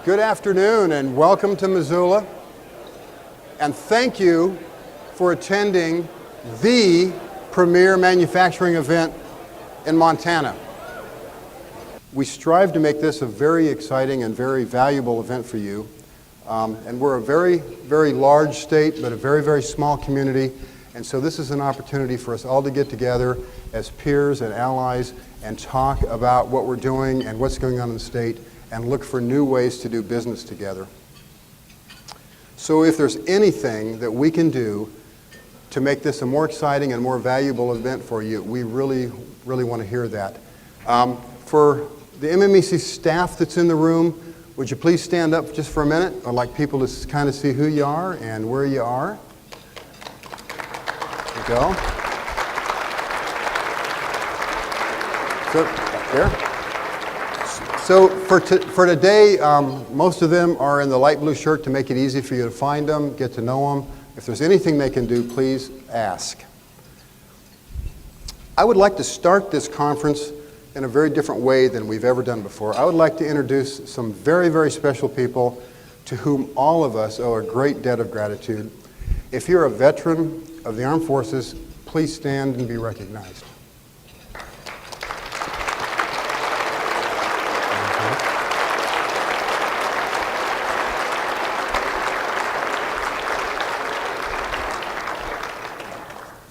Good afternoon and welcome to Missoula. And thank you for attending the premier manufacturing event in Montana. We strive to make this a very exciting and very valuable event for you. And we're a very, very large state, but a very, very small community. And so this is an opportunity for us all to get together as peers and allies and talk about what we're doing and what's going on in the state and look for new ways to do business together. So if there's anything that we can do to make this a more exciting and more valuable event for you, we really, really want to hear that. For the MMEC staff that's in the room, would you please stand up just for a minute? I'd like people to kind of see who you are and where you are. There you go. So, there. So for today, most of them are in the light blue shirt to make it easy for you to find them, get to know them. If there's anything they can do, please ask. I would like to start this conference in a very different way than we've ever done before. I would like to introduce some very, very special people to whom all of us owe a great debt of gratitude. If you're a veteran of the armed forces, please stand and be recognized.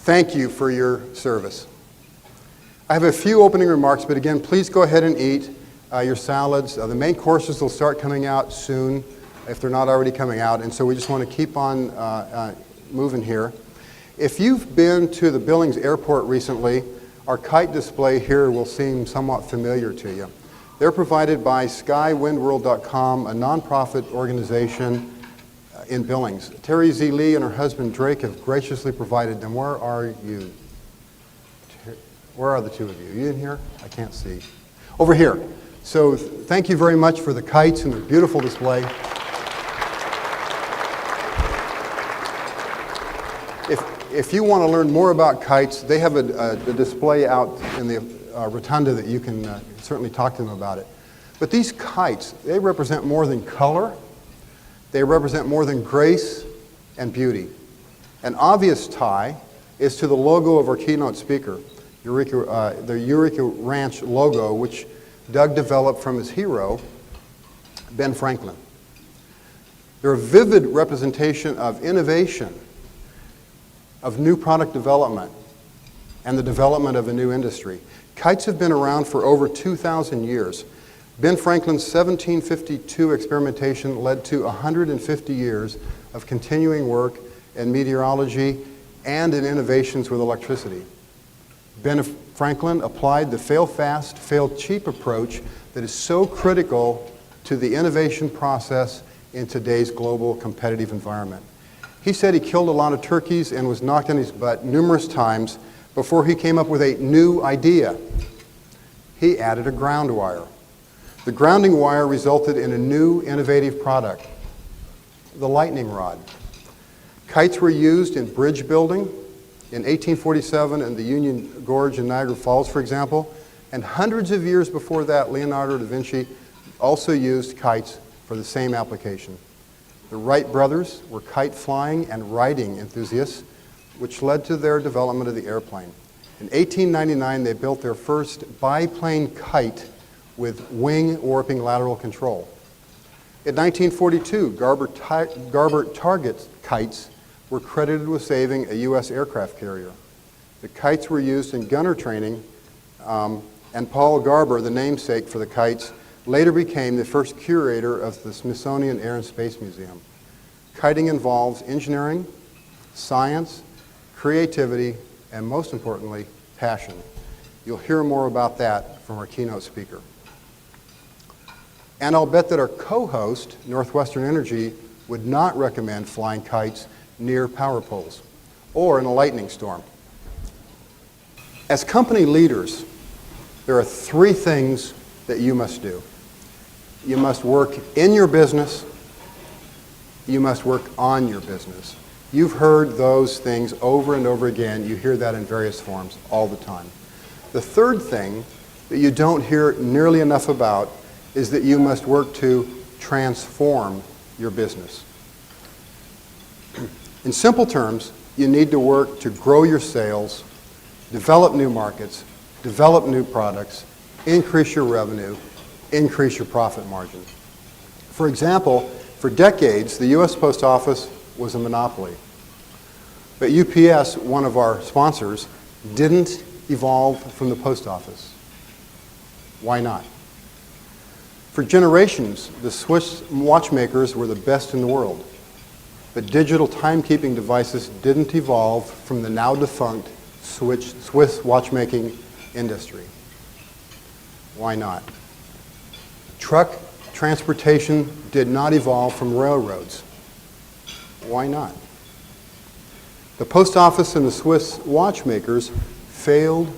Thank you for your service. I have a few opening remarks, but again, please go ahead and eat your salads. The main courses will start coming out soon, if they're not already coming out, and so we just want to keep on moving here. If you've been to the Billings Airport recently, our kite display here will seem somewhat familiar to you. They're provided by skywindworld.com, a nonprofit organization in Billings. Terry Z. Lee and her husband Drake have graciously provided them. Where are you? Where are the two of you? You in here? I can't see. Over here. So thank you very much for the kites and the beautiful display. If you want to learn more about kites, they have a display out in the rotunda that you can certainly talk to them about it. But these kites, they represent more than color. They represent more than grace and beauty. An obvious tie is to the logo of our keynote speaker, Eureka, the Eureka Ranch logo, which Doug developed from his hero, Ben Franklin. They're a vivid representation of innovation, of new product development, and the development of a new industry. Kites have been around for over 2,000 years. Ben Franklin's 1752 experimentation led to 150 years of continuing work in meteorology and in innovations with electricity. Ben Franklin applied the fail fast, fail cheap approach that is so critical to the innovation process in today's global competitive environment. He said he killed a lot of turkeys and was knocked on his butt numerous times before he came up with a new idea. He added a ground wire. The grounding wire resulted in a new innovative product, the lightning rod. Kites were used in bridge building in 1847 in the Union Gorge in Niagara Falls, for example, and hundreds of years before that, Leonardo da Vinci also used kites for the same application. The Wright brothers were kite flying and riding enthusiasts, which led to their development of the airplane. In 1899, they built their first biplane kite with wing warping lateral control. In 1942, Garber Target kites were credited with saving a U.S. aircraft carrier. The kites were used in gunner training, and Paul Garber, the namesake for the kites, later became the first curator of the Smithsonian Air and Space Museum. Kiting involves engineering, science, creativity, and most importantly, passion. You'll hear more about that from our keynote speaker. And I'll bet that our co-host, Northwestern Energy, would not recommend flying kites near power poles or in a lightning storm. As company leaders, there are three things that you must do. You must work in your business. You must work on your business. You've heard those things over and over again. You hear that in various forms all the time. The third thing that you don't hear nearly enough about is that you must work to transform your business. In simple terms, you need to work to grow your sales, develop new markets, develop new products, increase your revenue, increase your profit margin. For example, for decades, the U.S. Post Office was a monopoly. But UPS, one of our sponsors, didn't evolve from the post office. Why not? For generations, the Swiss watchmakers were the best in the world. But digital timekeeping devices didn't evolve from the now defunct Swiss watchmaking industry. Why not? Truck transportation did not evolve from railroads. Why not? The post office and the Swiss watchmakers failed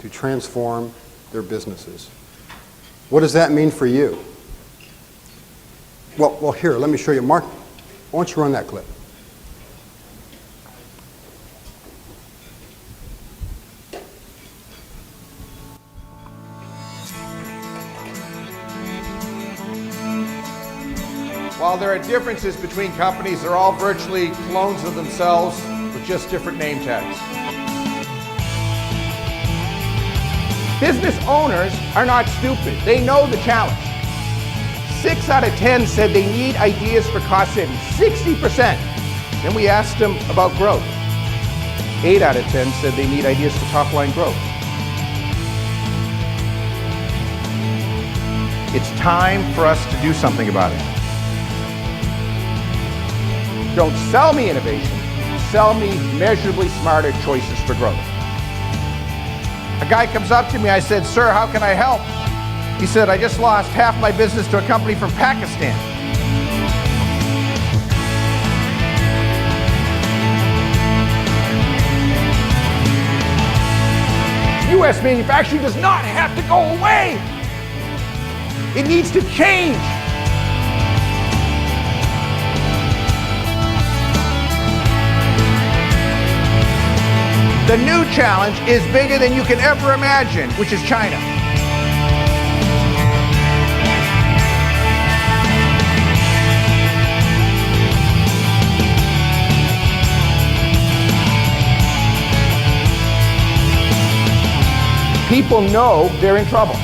to transform their businesses. What does that mean for you? Well, here, let me show you. Mark, why don't you run that clip? While there are differences between companies, they're all virtually clones of themselves with just different name tags. Business owners are not stupid. They know the challenge. 6 out of 10 said they need ideas for cost savings, 60%. Then we asked them about growth. 8 out of 10 said they need ideas for top-line growth. It's time for us to do something about it. Don't sell me innovation, sell me measurably smarter choices for growth. A guy comes up to me, I said, "Sir, how can I help?" He said, "I just lost half my business to a company from Pakistan." U.S. manufacturing does not have to go away. It needs to change. The new challenge is bigger than you can ever imagine, which is China. People know they're in trouble.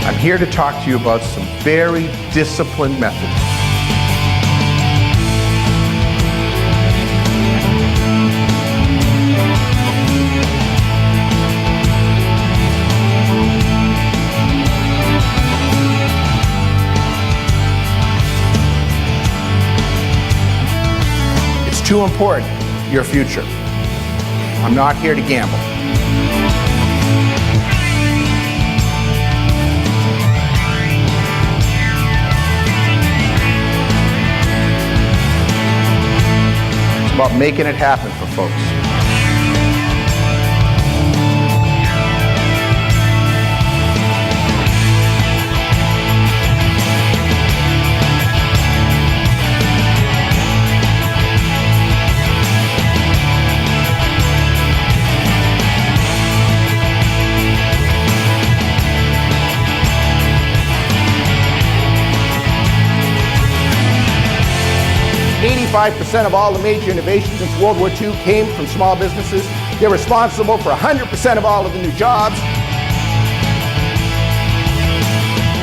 I'm here to talk to you about some very disciplined methods. Too important, your future. I'm not here to gamble. It's about making it happen for folks. % of all the major innovations since World War II came from small businesses. They're responsible for 100% of all of the new jobs.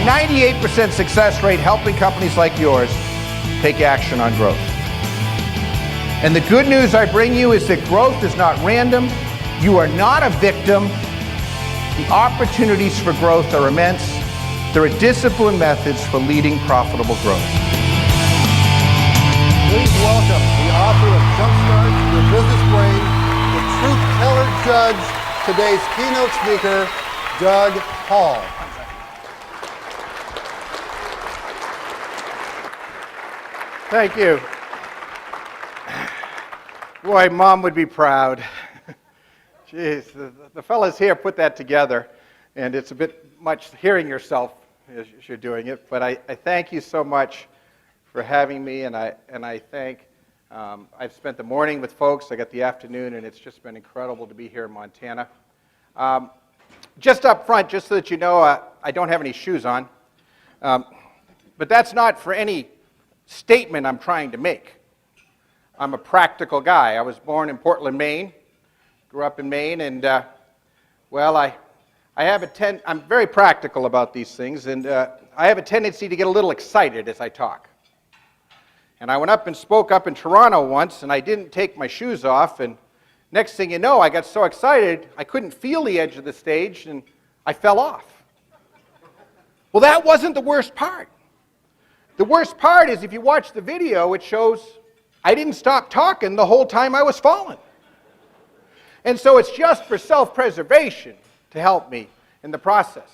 98% success rate helping companies like yours take action on growth. And the good news I bring you is that growth is not random. You are not a victim. The opportunities for growth are immense. There are disciplined methods for leading profitable growth. Please welcome the author of Jumpstart Your Business Brain, the Truth Teller Judge, today's keynote speaker, Doug Hall. Thank you. Boy, Mom would be proud. Jeez, the fellas here put that together, and it's a bit much hearing yourself as you're doing it, but I thank you so much for having me, and I thank, I've spent the morning with folks, I got the afternoon, and it's just been incredible to be here in Montana. Just up front, just so that you know, I don't have any shoes on. But that's not for any statement I'm trying to make. I'm a practical guy. I was born in Portland, Maine, grew up in Maine, and well, I'm very practical about these things, and I have a tendency to get a little excited as I talk. And I went up and spoke up in Toronto once, and I didn't take my shoes off, and next thing you know, I got so excited, I couldn't feel the edge of the stage, and I fell off. Well, that wasn't the worst part. The worst part is if you watch the video, it shows I didn't stop talking the whole time I was falling. And so it's just for self-preservation to help me in the process.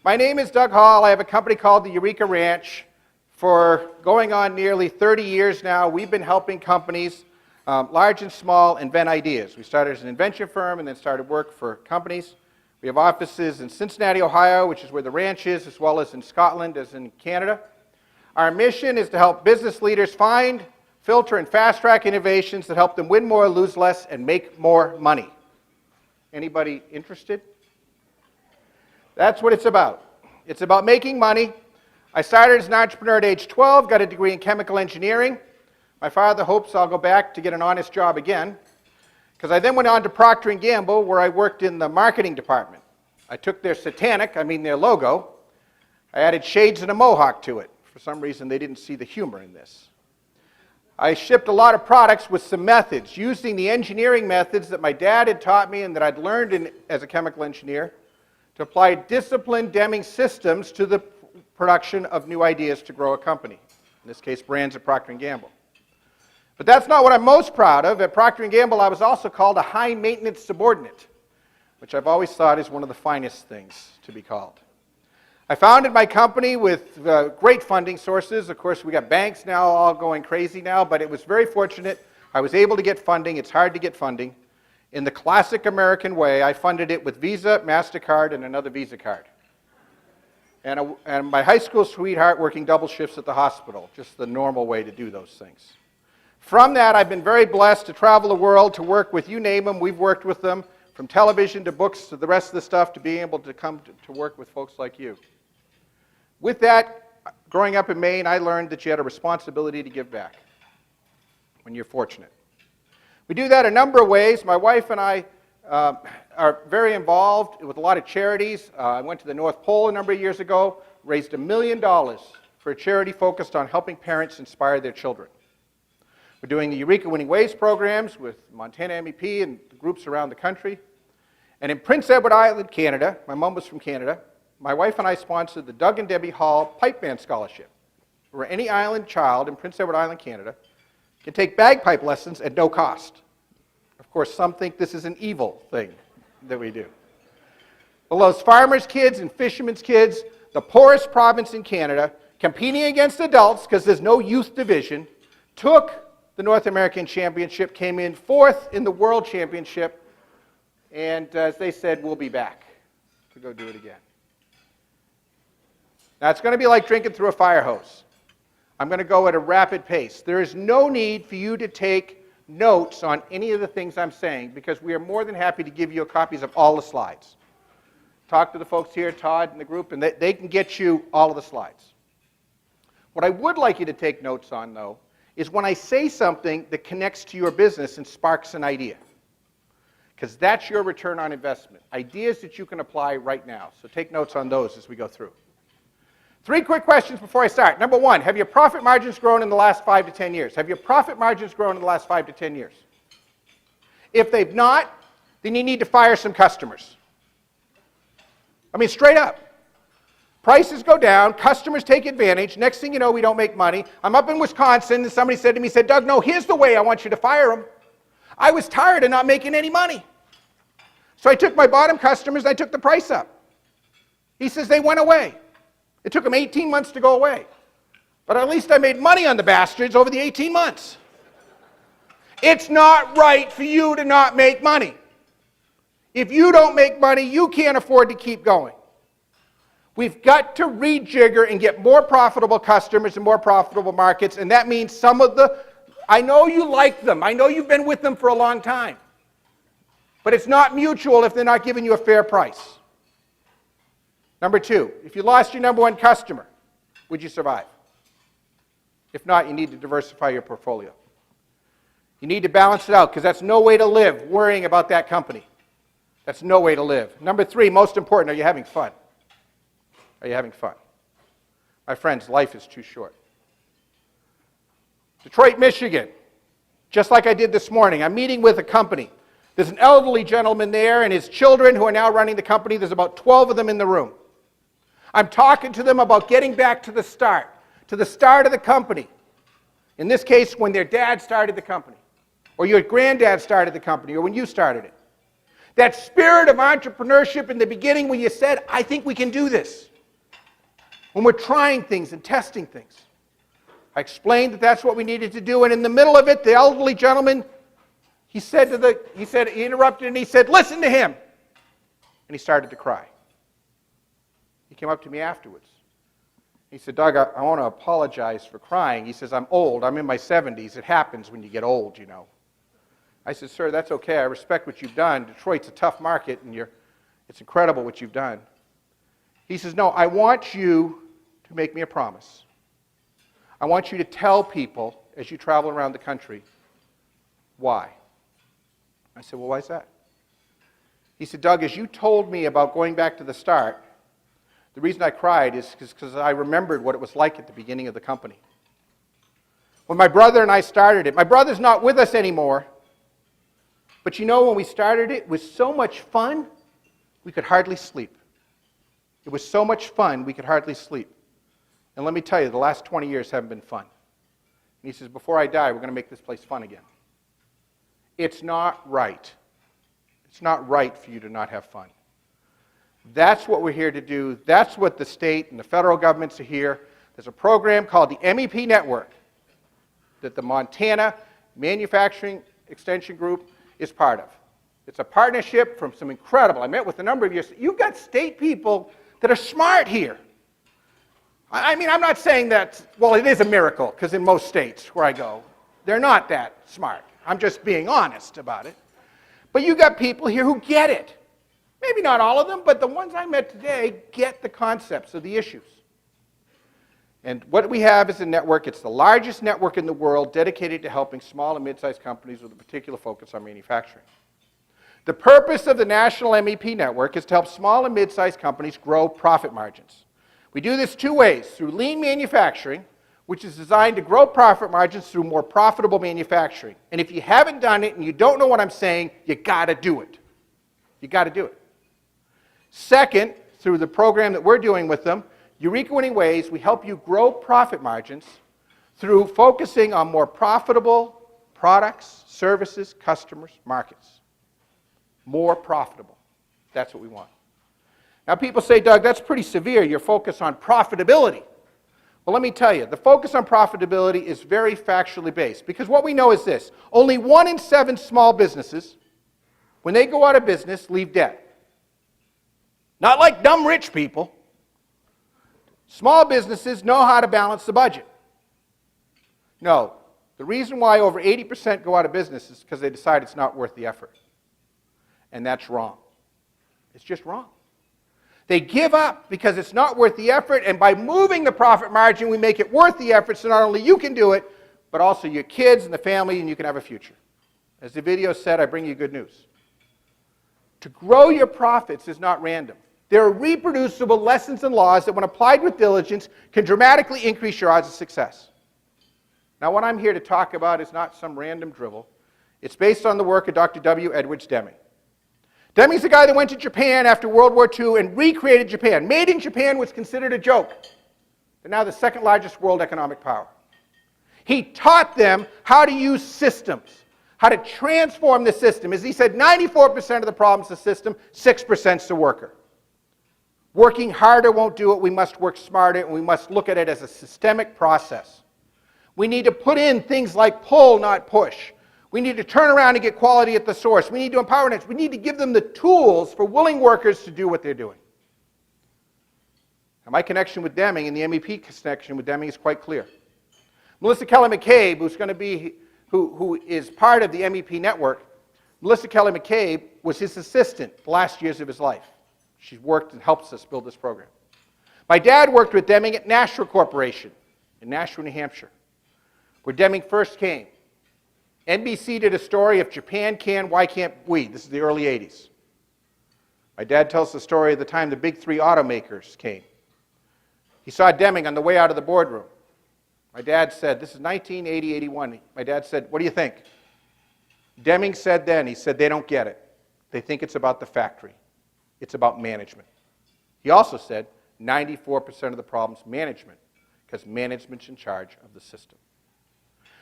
My name is Doug Hall. I have a company called the Eureka Ranch. For going on nearly 30 years now, we've been helping companies, large and small, invent ideas. We started as an invention firm and then started work for companies. We have offices in Cincinnati, Ohio, which is where the ranch is, as well as in Scotland, as in Canada. Our mission is to help business leaders find, filter, and fast-track innovations that help them win more, lose less, and make more money. Anybody interested? That's what it's about. It's about making money. I started as an entrepreneur at age 12, got a degree in chemical engineering. My father hopes I'll go back to get an honest job again, because I then went on to Procter & Gamble, where I worked in the marketing department. I took their their logo. I added shades and a mohawk to it. For some reason, they didn't see the humor in this. I shipped a lot of products with some methods, using the engineering methods that my dad had taught me and that I'd learned as a chemical engineer, to apply disciplined Deming systems to the production of new ideas to grow a company. In this case, brands at Procter & Gamble. But that's not what I'm most proud of. At Procter & Gamble, I was also called a high-maintenance subordinate, which I've always thought is one of the finest things to be called. I founded my company with great funding sources. Of course, we got banks now all going crazy now, but it was very fortunate. I was able to get funding. It's hard to get funding. In the classic American way, I funded it with Visa, MasterCard, and another Visa card. And my high school sweetheart working double shifts at the hospital, just the normal way to do those things. From that, I've been very blessed to travel the world, to work with, you name them, we've worked with them, from television to books to the rest of the stuff, to being able to come to work with folks like you. With that, growing up in Maine, I learned that you had a responsibility to give back when you're fortunate. We do that a number of ways. My wife and I are very involved with a lot of charities. I went to the North Pole a number of years ago, raised $1 million for a charity focused on helping parents inspire their children. We're doing the Eureka Winning Ways programs with Montana MEP and groups around the country. And in Prince Edward Island, Canada, my mom was from Canada, my wife and I sponsored the Doug and Debbie Hall Pipe Band Scholarship, where any island child in Prince Edward Island, Canada, can take bagpipe lessons at no cost. Of course, some think this is an evil thing that we do. Well, those farmers' kids and fishermen's kids, the poorest province in Canada, competing against adults because there's no youth division, took the North American Championship, came in 4th in the World Championship, and as they said, we'll be back to go do it again. Now, it's going to be like drinking through a fire hose. I'm going to go at a rapid pace. There is no need for you to take notes on any of the things I'm saying, because we are more than happy to give you copies of all the slides. Talk to the folks here, Todd and the group, and they can get you all of the slides. What I would like you to take notes on, though, is when I say something that connects to your business and sparks an idea, because that's your return on investment. Ideas that you can apply right now. So take notes on those as we go through. 3 quick questions before I start. Number 1, have your profit margins grown in the last 5 to 10 years? Have your profit margins grown in the last 5 to 10 years? If they've not, then you need to fire some customers. I mean, straight up. Prices go down, customers take advantage, next thing you know, we don't make money. I'm up in Wisconsin, and somebody said to me, Doug, no, here's the way I want you to fire them. I was tired of not making any money. So I took my bottom customers, and I took the price up. He says they went away. It took them 18 months to go away. But at least I made money on the bastards over the 18 months. It's not right for you to not make money. If you don't make money, you can't afford to keep going. We've got to rejigger and get more profitable customers and more profitable markets, and that means some of the, I know you like them. I know you've been with them for a long time. But it's not mutual if they're not giving you a fair price. Number two, if you lost your number one customer, would you survive? If not, you need to diversify your portfolio. You need to balance it out, because that's no way to live, worrying about that company. That's no way to live. Number three, most important, are you having fun? Are you having fun? My friends, life is too short. Detroit, Michigan, just like I did this morning, I'm meeting with a company. There's an elderly gentleman there and his children who are now running the company. There's about 12 of them in the room. I'm talking to them about getting back to the start of the company. In this case, when their dad started the company, or your granddad started the company, or when you started it. That spirit of entrepreneurship in the beginning when you said, I think we can do this. When we're trying things and testing things. I explained that that's what we needed to do, and in the middle of it, the elderly gentleman, he interrupted and he said, listen to him. And he started to cry. He came up to me afterwards. He said, Doug, I want to apologize for crying. He says, I'm old. I'm in my 70s. It happens when you get old, you know. I said, sir, that's okay. I respect what you've done. Detroit's a tough market, and it's incredible what you've done. He says, no, I want you to make me a promise. I want you to tell people as you travel around the country why. I said, well, why is that? He said, Doug, as you told me about going back to the start, the reason I cried is because I remembered what it was like at the beginning of the company. When my brother and I started it, my brother's not with us anymore, but you know when we started it was so much fun, we could hardly sleep. It was so much fun, we could hardly sleep. And let me tell you, the last 20 years haven't been fun. And he says, before I die, we're going to make this place fun again. It's not right. It's not right for you to not have fun. That's what we're here to do. That's what the state and the federal governments are here. There's a program called the MEP Network that the Montana Manufacturing Extension Group is part of. It's a partnership from some incredible, I met with a number of you. You've got state people that are smart here. I mean, I'm not saying that, well, it is a miracle, because in most states where I go, they're not that smart. I'm just being honest about it. But you got people here who get it. Maybe not all of them, but the ones I met today get the concepts of the issues. And what we have is a network. It's the largest network in the world dedicated to helping small and mid-sized companies with a particular focus on manufacturing. The purpose of the National MEP Network is to help small and mid-sized companies grow profit margins. We do this two ways, through lean manufacturing, which is designed to grow profit margins through more profitable manufacturing. And if you haven't done it and you don't know what I'm saying, you got to do it. You got to do it. Second, through the program that we're doing with them, Eureka Winning Ways, we help you grow profit margins through focusing on more profitable products, services, customers, markets. More profitable. That's what we want. Now people say, Doug, that's pretty severe, your focus on profitability. Well, let me tell you, the focus on profitability is very factually based, because what we know is this: only 1 in 7 small businesses, when they go out of business, leave debt. Not like dumb rich people. Small businesses know how to balance the budget. No, the reason why over 80% go out of business is because they decide it's not worth the effort. And that's wrong. It's just wrong. They give up because it's not worth the effort, and by moving the profit margin, we make it worth the effort, so not only you can do it, but also your kids and the family, and you can have a future. As the video said, I bring you good news. To grow your profits is not random. There are reproducible lessons and laws that, when applied with diligence, can dramatically increase your odds of success. Now, what I'm here to talk about is not some random drivel. It's based on the work of Dr. W. Edwards Deming. Deming's the guy that went to Japan after World War II and recreated Japan. Made in Japan was considered a joke. They're now the second largest world economic power. He taught them how to use systems, how to transform the system. As he said, 94% of the problems of the system, 6% is the worker. Working harder won't do it. We must work smarter, and we must look at it as a systemic process. We need to put in things like pull, not push. We need to turn around and get quality at the source. We need to empower them. We need to give them the tools for willing workers to do what they're doing. Now, my connection with Deming and the MEP connection with Deming is quite clear. Melissa Kelly McCabe, who is part of the MEP network, Melissa Kelly McCabe was his assistant the last years of his life. She's worked and helps us build this program. My dad worked with Deming at Nashua Corporation in Nashua, New Hampshire, where Deming first came. NBC did a story, if Japan can, why can't we? This is the early 80s. My dad tells the story of the time the big three automakers came. He saw Deming on the way out of the boardroom. My dad said, this is 1980, 81. My dad said, what do you think? Deming said then, he said, they don't get it. They think it's about the factory. It's about management. He also said, 94% of the problem's management, because management's in charge of the system.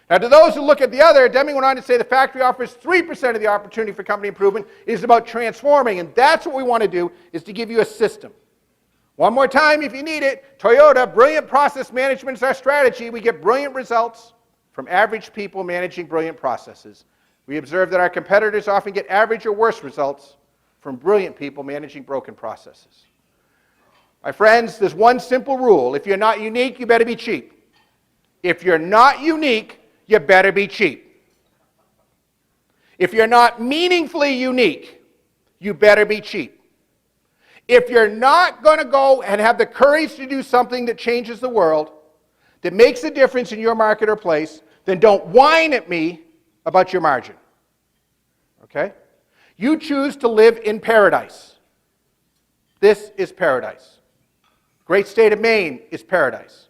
Now, to those who look at the other, Deming went on to say the factory offers 3% of the opportunity for company improvement. It is about transforming, and that's what we want to do, is to give you a system. One more time, if you need it, Toyota, brilliant process management is our strategy. We get brilliant results from average people managing brilliant processes. We observe that our competitors often get average or worse results from brilliant people managing broken processes. My friends, there's one simple rule. If you're not unique, you better be cheap. If you're not unique, you better be cheap. If you're not meaningfully unique, you better be cheap. If you're not going to go and have the courage to do something that changes the world, that makes a difference in your market or place, then don't whine at me about your margin. Okay? You choose to live in paradise. This is paradise. Great state of Maine is paradise.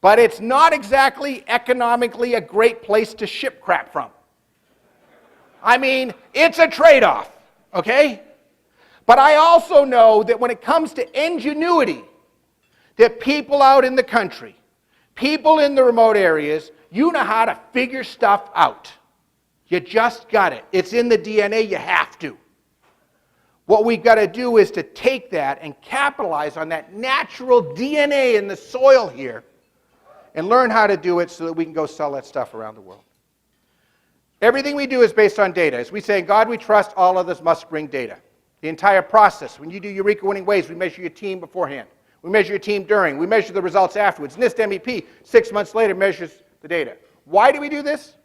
But it's not exactly economically a great place to ship crap from. I mean, it's a trade-off, okay? But I also know that when it comes to ingenuity, that people out in the country, people in the remote areas, you know how to figure stuff out. You just got it. It's in the DNA, you have to. What we've got to do is to take that and capitalize on that natural DNA in the soil here and learn how to do it so that we can go sell that stuff around the world. Everything we do is based on data. As we say, in God we trust, all others must bring data. The entire process. When you do Eureka Winning Ways, we measure your team beforehand. We measure your team during. We measure the results afterwards. NIST MEP, 6 months later, measures the data. Why do we do this?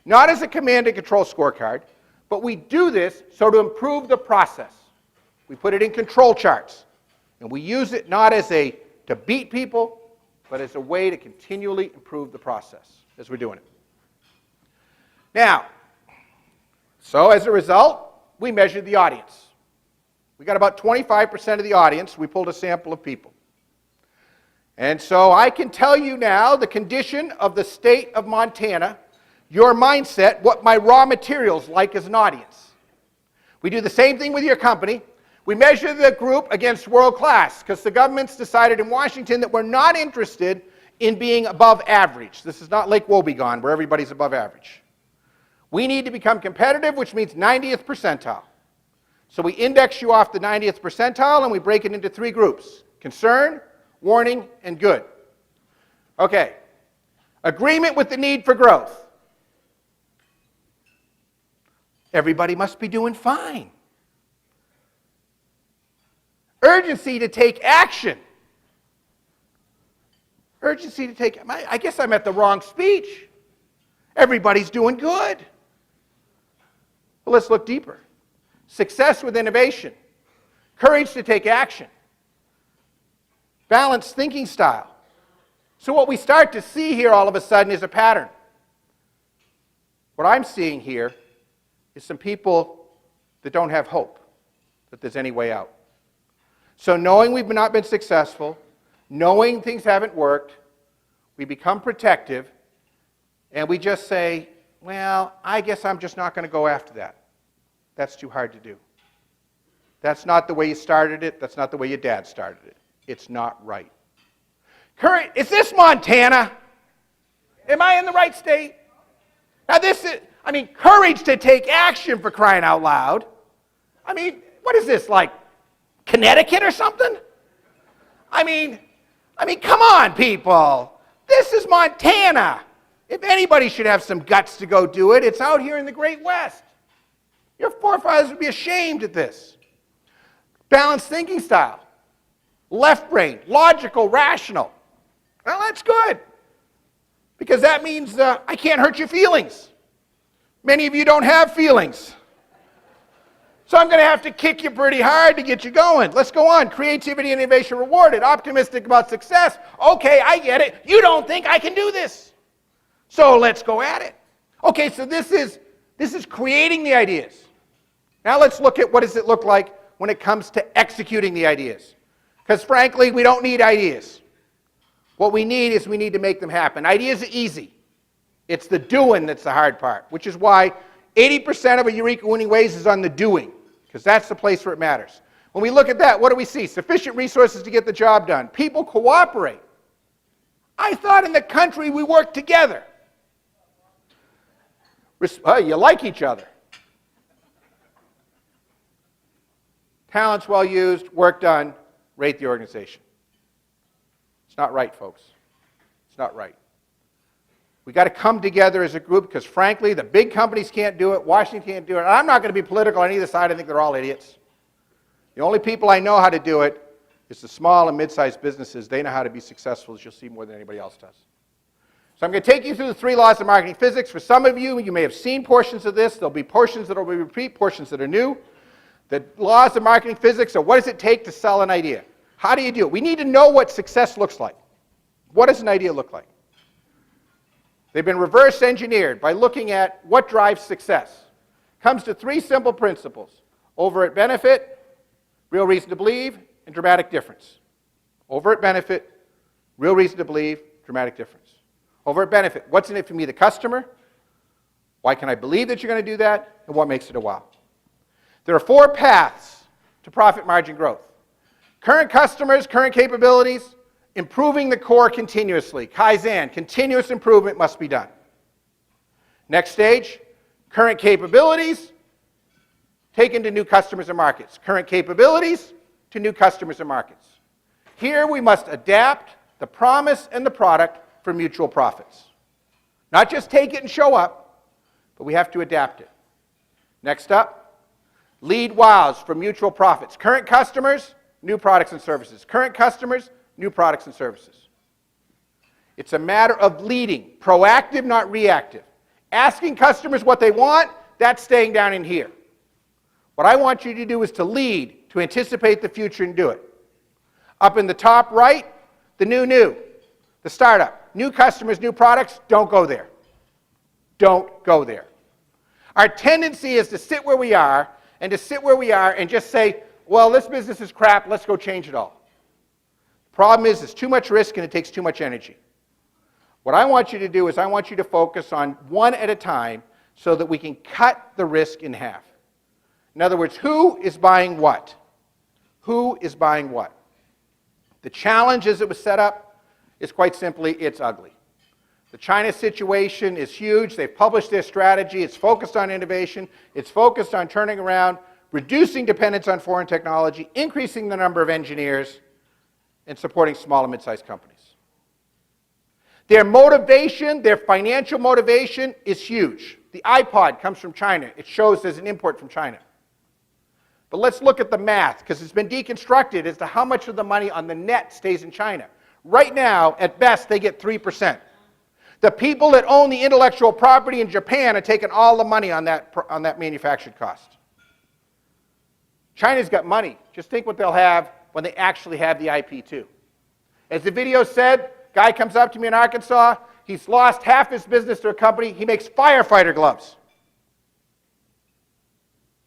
Not as a command and control scorecard, but we do this so to improve the process. We put it in control charts. And we use it not as to beat people, but as a way to continually improve the process as we're doing it. Now, so as a result, we measured the audience. We got about 25% of the audience. We pulled a sample of people. And so I can tell you now the condition of the state of Montana, your mindset, what my raw materials like as an audience. We do the same thing with your company. We measure the group against world class because the government's decided in Washington that we're not interested in being above average. This is not Lake Wobegon where everybody's above average. We need to become competitive, which means 90th percentile. So we index you off the 90th percentile and we break it into 3 groups: concern, warning, and good. Okay. Agreement with the need for growth. Everybody must be doing fine. Urgency to take action. Urgency to take, I guess I'm at the wrong speech. Everybody's doing good. Well, let's look deeper. Success with innovation. Courage to take action. Balanced thinking style. So what we start to see here all of a sudden is a pattern. What I'm seeing here is some people that don't have hope that there's any way out. So knowing we've not been successful, knowing things haven't worked, we become protective, and we just say, well, I guess I'm just not going to go after that. That's too hard to do. That's not the way you started it. That's not the way your dad started it. It's not right. Courage, is this Montana? Am I in the right state? Now this is, courage to take action, for crying out loud. What is this, like Connecticut or something? Come on, people. This is Montana. If anybody should have some guts to go do it, it's out here in the Great West. Your forefathers would be ashamed at this. Balanced thinking style. Left brain, logical, rational. Well, that's good. Because that means I can't hurt your feelings. Many of you don't have feelings. So I'm going to have to kick you pretty hard to get you going. Let's go on. Creativity and innovation rewarded. Optimistic about success. Okay, I get it. You don't think I can do this. So let's go at it. Okay, so this is creating the ideas. Now let's look at what does it look like when it comes to executing the ideas. Because frankly, we don't need ideas. What we need is we need to make them happen. Ideas are easy. It's the doing that's the hard part, which is why 80% of a Eureka winning ways is on the doing, because that's the place where it matters. When we look at that, what do we see? Sufficient resources to get the job done. People cooperate. I thought in the country we worked together. You like each other. Talents well used, work done, rate the organization. It's not right, folks. It's not right. We got to come together as a group because, frankly, the big companies can't do it. Washington can't do it. And I'm not going to be political on either side. I think they're all idiots. The only people I know how to do it is the small and mid-sized businesses. They know how to be successful, as you'll see, more than anybody else does. So I'm going to take you through the 3 laws of marketing physics. For some of you, you may have seen portions of this. There'll be portions that will be repeat, portions that are new. The laws of marketing physics are what does it take to sell an idea? How do you do it? We need to know what success looks like. What does an idea look like? They've been reverse engineered by looking at what drives success. Comes to 3 simple principles. Overt benefit, real reason to believe, and dramatic difference. Overt benefit, real reason to believe, dramatic difference. Overt benefit, what's in it for me, the customer? Why can I believe that you're going to do that? And what makes it a wow? There are 4 paths to profit margin growth. Current customers, current capabilities, improving the core continuously. Kaizen, continuous improvement must be done. Next stage, current capabilities taken to new customers and markets. Current capabilities to new customers and markets. Here we must adapt the promise and the product for mutual profits. Not just take it and show up, but we have to adapt it. Next up, lead wows for mutual profits. Current customers, new products and services. Current customers, new products and services. It's a matter of leading, proactive, not reactive. Asking customers what they want, that's staying down in here. What I want you to do is to lead, to anticipate the future and do it. Up in the top right, the new, the startup. New customers, new products, don't go there. Don't go there. Our tendency is to sit where we are and just say, well, this business is crap, let's go change it all. The problem is it's too much risk and it takes too much energy. What I want you to do is I want you to focus on one at a time so that we can cut the risk in half. In other words, who is buying what? Who is buying what? The challenge as it was set up is quite simply, it's ugly. The China situation is huge. They've published their strategy. It's focused on innovation. It's focused on turning around, reducing dependence on foreign technology, increasing the number of engineers, and supporting small and mid-sized companies. Their motivation, their financial motivation is huge. The iPod comes from China. It shows there's an import from China. But let's look at the math, because it's been deconstructed as to how much of the money on the net stays in China. Right now, at best, they get 3%. The people that own the intellectual property in Japan are taking all the money on that manufactured cost. China's got money. Just think what they'll have when they actually have the IP too. As the video said, guy comes up to me in Arkansas, he's lost half his business to a company, he makes firefighter gloves.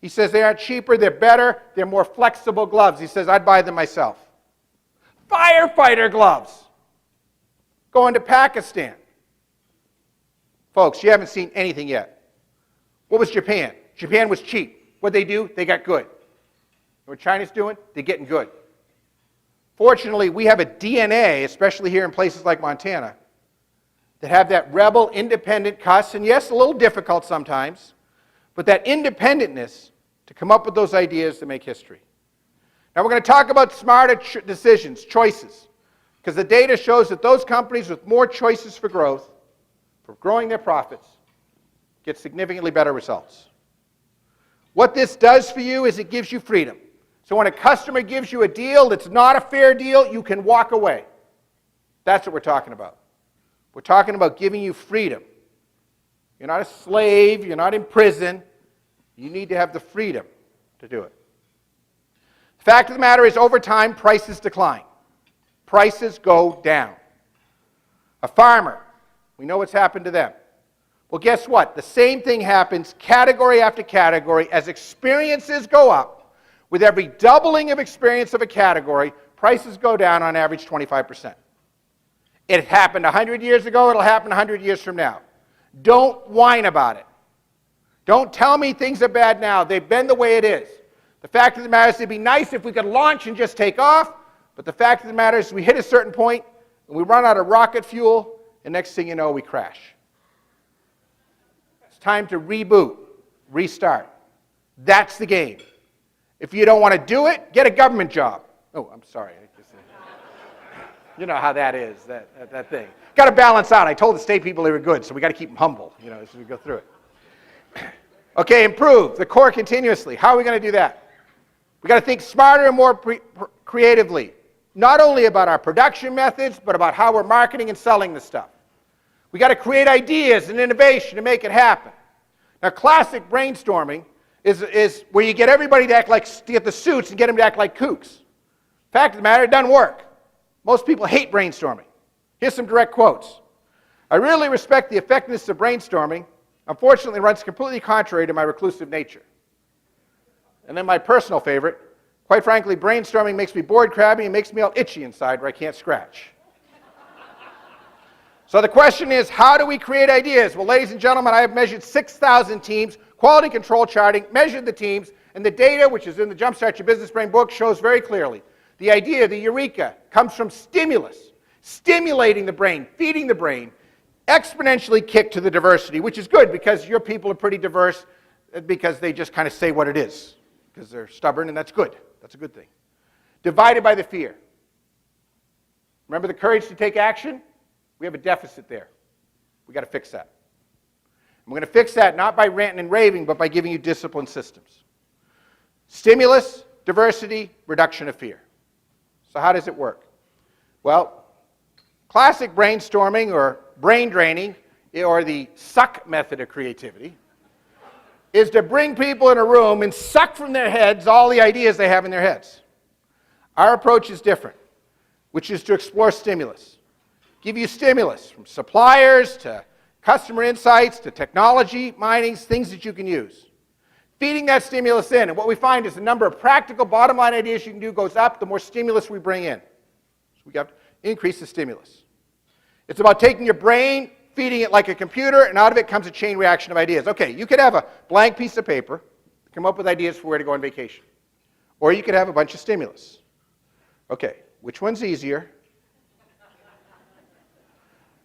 He says they aren't cheaper, they're better, they're more flexible gloves. He says, I'd buy them myself. Firefighter gloves. Going to Pakistan. Folks, you haven't seen anything yet. What was Japan? Japan was cheap. What'd they do? They got good. What China's doing? They're getting good. Fortunately, we have a DNA, especially here in places like Montana, that have that rebel, independent cuss, and yes, a little difficult sometimes, but that independentness to come up with those ideas to make history. Now we're going to talk about smarter decisions, choices, because the data shows that those companies with more choices for growth, for growing their profits, get significantly better results. What this does for you is it gives you freedom. So when a customer gives you a deal that's not a fair deal, you can walk away. That's what we're talking about. We're talking about giving you freedom. You're not a slave, you're not in prison. You need to have the freedom to do it. The fact of the matter is, over time, prices decline. Prices go down. A farmer, we know what's happened to them. Well, guess what? The same thing happens category after category as experiences go up. With every doubling of experience of a category, prices go down on average 25%. It happened 100 years ago, it'll happen 100 years from now. Don't whine about it. Don't tell me things are bad now. They've been the way it is. The fact of the matter is, it'd be nice if we could launch and just take off, but the fact of the matter is we hit a certain point and we run out of rocket fuel, and next thing you know, we crash. It's time to reboot, restart. That's the game. If you don't want to do it, get a government job. Oh, I'm sorry. You know how that is, that thing. Got to balance out. I told the state people they were good, so we got to keep them humble, as we go through it. Okay, improve the core continuously. How are we going to do that? We got to think smarter and more creatively, not only about our production methods, but about how we're marketing and selling the stuff. We got to create ideas and innovation to make it happen. Now, classic brainstorming is where you get everybody to get the suits and get them to act like kooks. Fact of the matter, it doesn't work. Most people hate brainstorming. Here's some direct quotes. I really respect the effectiveness of brainstorming. Unfortunately, it runs completely contrary to my reclusive nature. And then my personal favorite, quite frankly, brainstorming makes me bored, crabby, and makes me all itchy inside where I can't scratch. So the question is, how do we create ideas? Well, ladies and gentlemen, I have measured 6,000 teams, quality control charting, measured the teams, and the data, which is in the Jumpstart Your Business Brain book, shows very clearly. The idea, the Eureka, comes from stimulus, stimulating the brain, feeding the brain, exponentially kick to the diversity, which is good because your people are pretty diverse because they just kind of say what it is, because they're stubborn, and that's good. That's a good thing. Divided by the fear. Remember the courage to take action? We have a deficit there. We've got to fix that. And we're going to fix that not by ranting and raving, but by giving you disciplined systems. Stimulus, diversity, reduction of fear. So how does it work? Well, classic brainstorming or brain draining, or the suck method of creativity, is to bring people in a room and suck from their heads all the ideas they have in their heads. Our approach is different, which is to explore stimulus. Give you stimulus from suppliers to customer insights to technology, minings, things that you can use. Feeding that stimulus in, and what we find is the number of practical bottom line ideas you can do goes up the more stimulus we bring in. So we got to increase the stimulus. It's about taking your brain, feeding it like a computer, and out of it comes a chain reaction of ideas. Okay, you could have a blank piece of paper, come up with ideas for where to go on vacation. Or you could have a bunch of stimulus. Okay, which one's easier?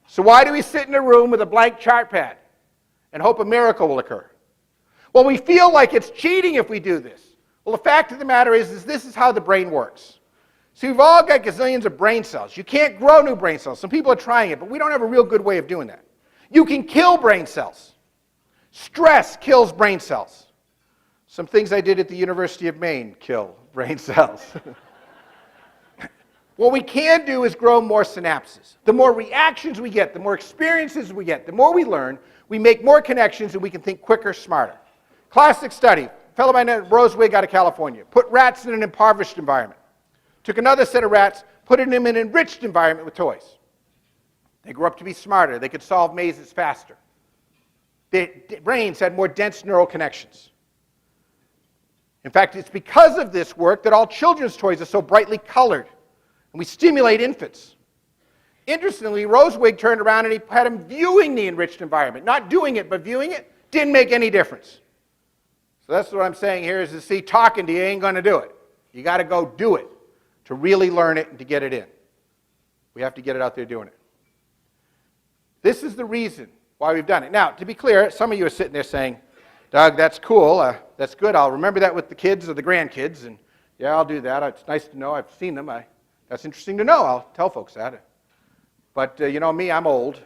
So why do we sit in a room with a blank chart pad and hope a miracle will occur? Well, we feel like it's cheating if we do this. Well, the fact of the matter is this is how the brain works. So we've all got gazillions of brain cells. You can't grow new brain cells. Some people are trying it, but we don't have a real good way of doing that. You can kill brain cells. Stress kills brain cells. Some things I did at the University of Maine kill brain cells. What we can do is grow more synapses. The more reactions we get, the more experiences we get, the more we learn, we make more connections and we can think quicker, smarter. Classic study, a fellow by the name of Rosewig out of California, put rats in an impoverished environment. Took another set of rats, put them in an enriched environment with toys. They grew up to be smarter. They could solve mazes faster. Their brains had more dense neural connections. In fact, it's because of this work that all children's toys are so brightly colored. And we stimulate infants. Interestingly, Rosewig turned around and he had them viewing the enriched environment. Not doing it, but viewing it. Didn't make any difference. So that's what I'm saying here is to see, talking to you ain't going to do it. You got to go do it to really learn it and to get it in. We have to get it out there doing it. This is the reason why we've done it. Now, to be clear, some of you are sitting there saying, Doug, that's cool. That's good. I'll remember that with the kids or the grandkids. And yeah, I'll do that. It's nice to know. I've seen them. That's interesting to know. I'll tell folks that. But you know me, I'm old.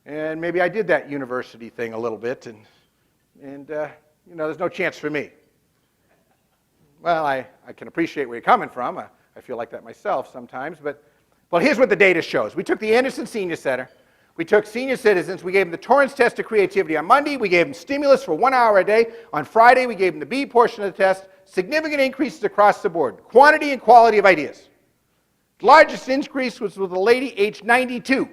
And maybe I did that university thing a little bit. And you know, there's no chance for me. Well, I can appreciate where you're coming from. I feel like that myself sometimes. But well, here's what the data shows. We took the Anderson Senior Center. We took senior citizens, we gave them the Torrance test of creativity on Monday, we gave them stimulus for 1 hour a day. On Friday, we gave them the B portion of the test, significant increases across the board, quantity and quality of ideas. The largest increase was with a lady aged 92.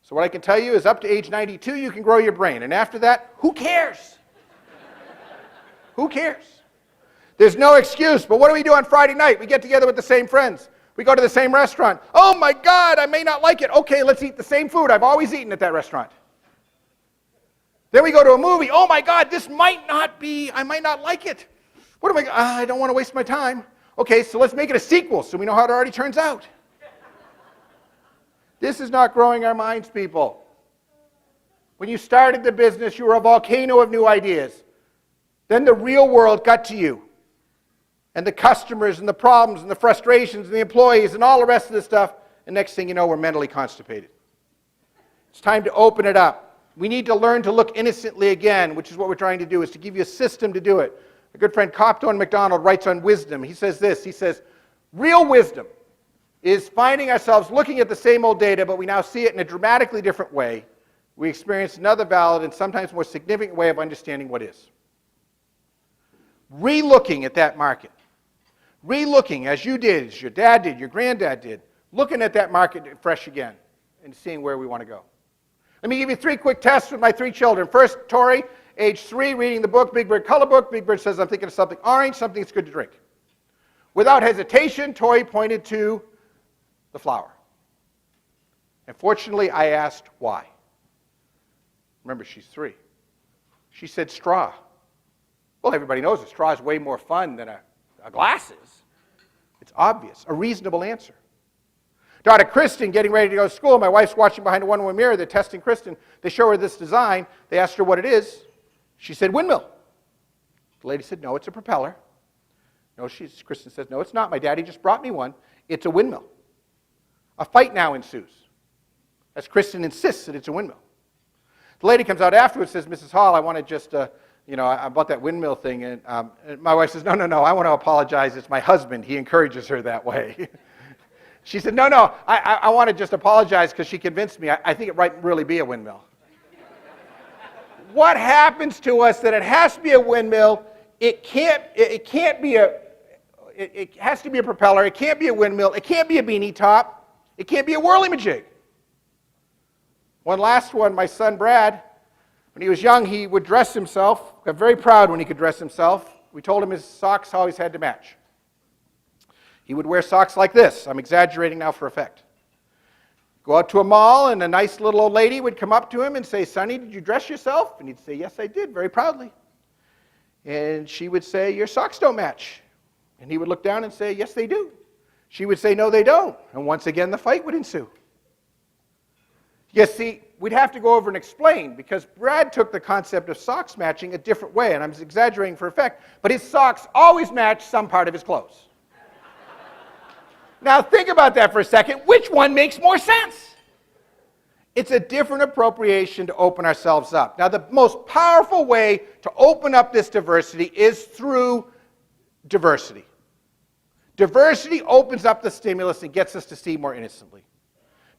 So what I can tell you is up to age 92, you can grow your brain. And after that, who cares? Who cares? There's no excuse. But what do we do on Friday night? We get together with the same friends. We go to the same restaurant. Oh my God, I may not like it. Okay, let's eat the same food I've always eaten at that restaurant. Then we go to a movie. Oh my God, this might not be, I might not like it. What am I don't want to waste my time. Okay, so let's make it a sequel so we know how it already turns out. This is not growing our minds, people. When you started the business, you were a volcano of new ideas. Then the real world got to you. And the customers and the problems and the frustrations and the employees and all the rest of this stuff. And next thing you know, we're mentally constipated. It's time to open it up. We need to learn to look innocently again, which is what we're trying to do, is to give you a system to do it. A good friend, Copton McDonald, writes on wisdom. He says this, he says, real wisdom is finding ourselves looking at the same old data, but we now see it in a dramatically different way. We experience another valid and sometimes more significant way of understanding what is. Re-looking at that market. Re-looking, as you did, as your dad did, your granddad did, looking at that market fresh again and seeing where we want to go. Let me give you 3 quick tests with my 3 children. First, Tori, age 3, reading the book, Big Bird Color Book. Big Bird says, I'm thinking of something orange, something that's good to drink. Without hesitation, Tori pointed to the flower. And fortunately, I asked why. Remember, she's 3. She said straw. Well, everybody knows a straw is way more fun than a glass is. It's obvious, a reasonable answer. Daughter Kristen getting ready to go to school. My wife's watching behind a one-way mirror. They're testing Kristen. They show her this design. They asked her what it is. She said, windmill. The lady said, no, it's a propeller. No, Kristen says, no, it's not. My daddy just brought me one. It's a windmill. A fight now ensues, as Kristen insists that it's a windmill. The lady comes out afterwards and says, Mrs. Hall, I want to just, I bought that windmill thing. And my wife says, no, I want to apologize. It's my husband. He encourages her that way. She said, no, I want to just apologize because she convinced me. I think it might really be a windmill. What happens to us that it has to be a windmill? It has to be a propeller. It can't be a windmill. It can't be a beanie top. It can't be a whirly-majig. One last one, my son Brad, when he was young, he would dress himself. Got very proud when he could dress himself. We told him his socks always had to match. He would wear socks like this. I'm exaggerating now for effect. Go out to a mall, and a nice little old lady would come up to him and say, Sonny, did you dress yourself? And he'd say, yes, I did, very proudly. And she would say, your socks don't match. And he would look down and say, yes, they do. She would say, no, they don't. And once again, the fight would ensue. You see, we'd have to go over and explain, because Brad took the concept of socks matching a different way, and I'm exaggerating for effect, but his socks always match some part of his clothes. Now think about that for a second. Which one makes more sense? It's a different appropriation to open ourselves up. Now the most powerful way to open up this diversity is through diversity. Diversity opens up the stimulus and gets us to see more innocently.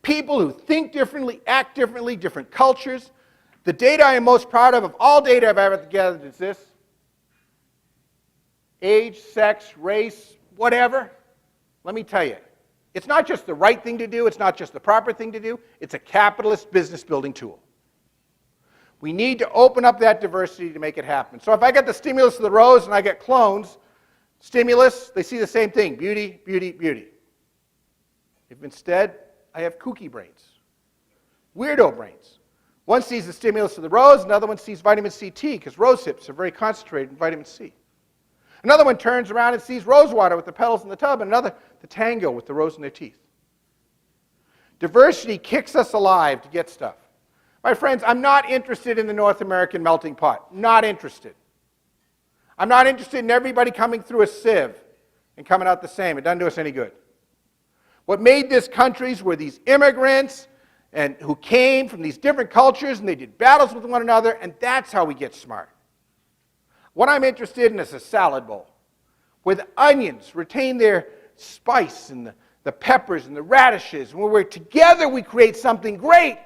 People who think differently, act differently, different cultures. The data I am most proud of all data I've ever gathered is this. Age, sex, race, whatever. Let me tell you, it's not just the right thing to do, it's not just the proper thing to do, it's a capitalist business building tool. We need to open up that diversity to make it happen. So if I get the stimulus of the rose and I get clones, stimulus, they see the same thing, beauty, beauty, beauty. If instead I have kooky brains, weirdo brains. One sees the stimulus of the rose, another one sees vitamin C tea, because rose hips are very concentrated in vitamin C. Another one turns around and sees rose water with the petals in the tub, and another, the tango with the rose in their teeth. Diversity kicks us alive to get stuff. My friends, I'm not interested in the North American melting pot. Not interested. I'm not interested in everybody coming through a sieve and coming out the same. It doesn't do us any good. What made this countries were these immigrants and who came from these different cultures, and they did battles with one another, and that's how we get smart. What I'm interested in is a salad bowl where the onions retain their spice and the peppers and the radishes. And when we're together, we create something great.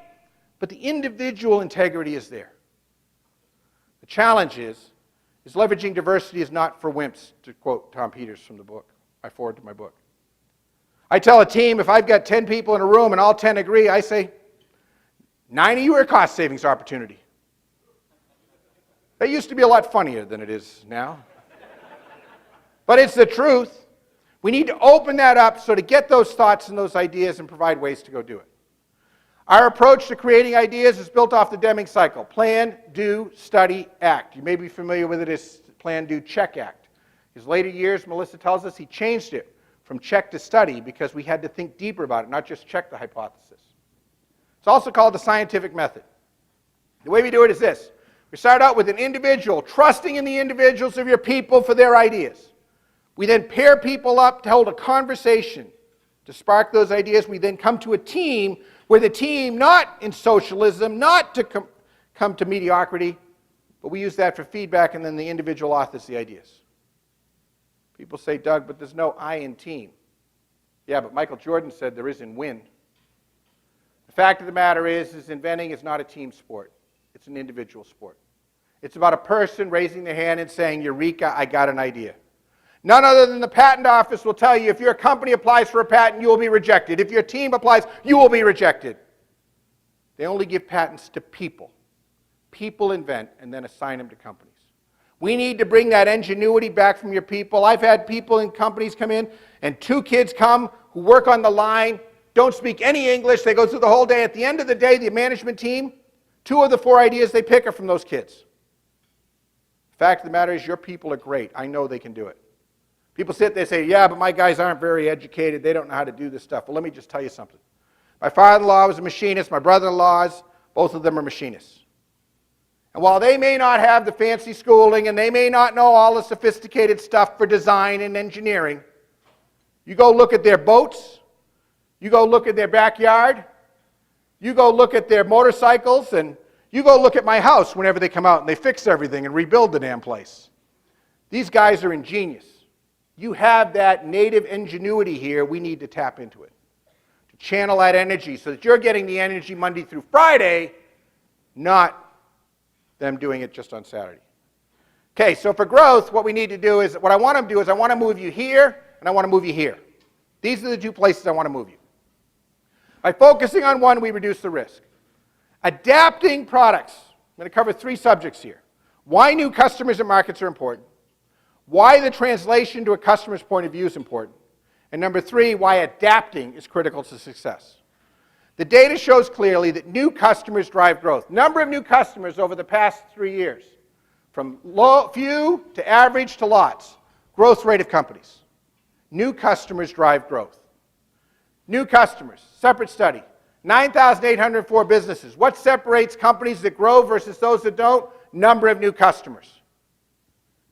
but the individual integrity is there. The challenge is leveraging diversity is not for wimps, to quote Tom Peters from the book. I forward to my book. I tell a team, if I've got 10 people in a room and all 10 agree, I say, 9 of you are a cost savings opportunity. That used to be a lot funnier than it is now. But it's the truth. We need to open that up so to get those thoughts and those ideas and provide ways to go do it. Our approach to creating ideas is built off the Deming cycle. Plan, do, study, act. You may be familiar with it as plan, do, check, act. His later years, Melissa tells us, he changed it from check to study because we had to think deeper about it, not just check the hypothesis. It's also called the scientific method. The way we do it is this. We start out with an individual, trusting in the individuals of your people for their ideas. We then pair people up to hold a conversation to spark those ideas. We then come to a team where the team, not in socialism, not to come to mediocrity, but we use that for feedback, and then the individual authors the ideas. People say, Doug, but there's no I in team. Yeah, but Michael Jordan said there is in win. The fact of the matter is inventing is not a team sport. It's an individual sport. It's about a person raising their hand and saying, Eureka, I got an idea. None other than the patent office will tell you if your company applies for a patent, you will be rejected. If your team applies, you will be rejected. They only give patents to people. People invent and then assign them to companies. We need to bring that ingenuity back from your people. I've had people in companies come in, and 2 kids come who work on the line, don't speak any English. They go through the whole day. At the end of the day, the management team, 2 of the 4 ideas they pick are from those kids. The fact of the matter is your people are great. I know they can do it. People sit there and say, yeah, but my guys aren't very educated. They don't know how to do this stuff. Well, let me just tell you something. My father-in-law was a machinist. My brother-in-laws, both of them are machinists. And while they may not have the fancy schooling and they may not know all the sophisticated stuff for design and engineering, you go look at their boats, you go look at their backyard, you go look at their motorcycles, and you go look at my house whenever they come out and they fix everything and rebuild the damn place. These guys are ingenious. You have that native ingenuity here. We need to tap into it, to channel that energy so that you're getting the energy Monday through Friday, not them doing it just on Saturday. Okay, so for growth, what we need to do is, what I want to do is I want to move you here and I want to move you here. These are the 2 places I want to move you. By focusing on one, we reduce the risk. Adapting products. I'm going to cover 3 subjects here. Why new customers and markets are important. Why the translation to a customer's point of view is important. And number 3, why adapting is critical to success. The data shows clearly that new customers drive growth. Number of new customers over the past 3 years, from few to average to lots. Growth rate of companies. New customers drive growth. New customers, separate study. 9,804 businesses. What separates companies that grow versus those that don't? Number of new customers.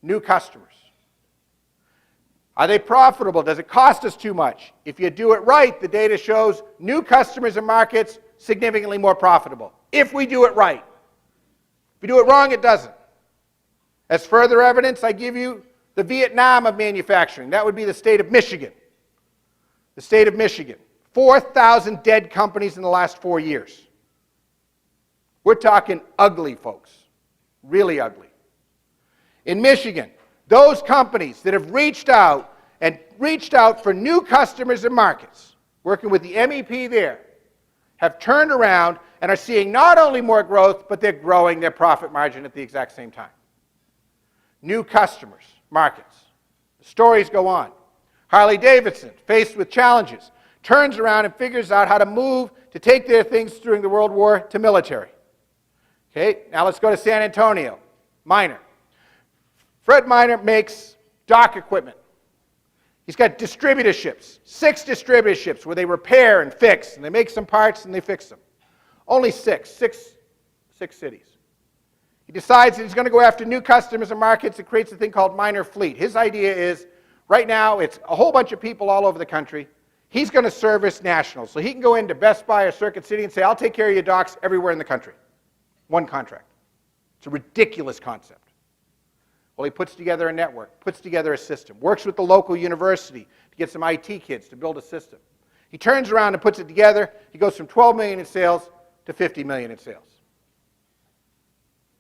New customers. Are they profitable? Does it cost us too much? If you do it right, the data shows new customers and markets significantly more profitable. If we do it right. If we do it wrong, it doesn't. As further evidence, I give you the Vietnam of manufacturing. That would be the state of Michigan. The state of Michigan. 4,000 dead companies in the last 4 years. We're talking ugly, folks. Really ugly. In Michigan, those companies that have reached out for new customers and markets, working with the MEP there, have turned around and are seeing not only more growth, but they're growing their profit margin at the exact same time. New customers, markets. The stories go on. Harley-Davidson, faced with challenges, turns around and figures out how to move to take their things during the World War to military. Okay, now let's go to San Antonio. Miner. Fred Miner makes dock equipment. He's got distributorships, 6 distributorships where they repair and fix, and they make some parts and they fix them. Only 6 cities. He decides that he's going to go after new customers and markets and creates a thing called Miner Fleet. His idea is, right now, it's a whole bunch of people all over the country. He's going to service nationals. So he can go into Best Buy or Circuit City and say, I'll take care of your docks everywhere in the country. One contract. It's a ridiculous concept. Well, he puts together a network, puts together a system, works with the local university to get some IT kids to build a system. He turns around and puts it together. He goes from $12 million in sales to 50 million in sales.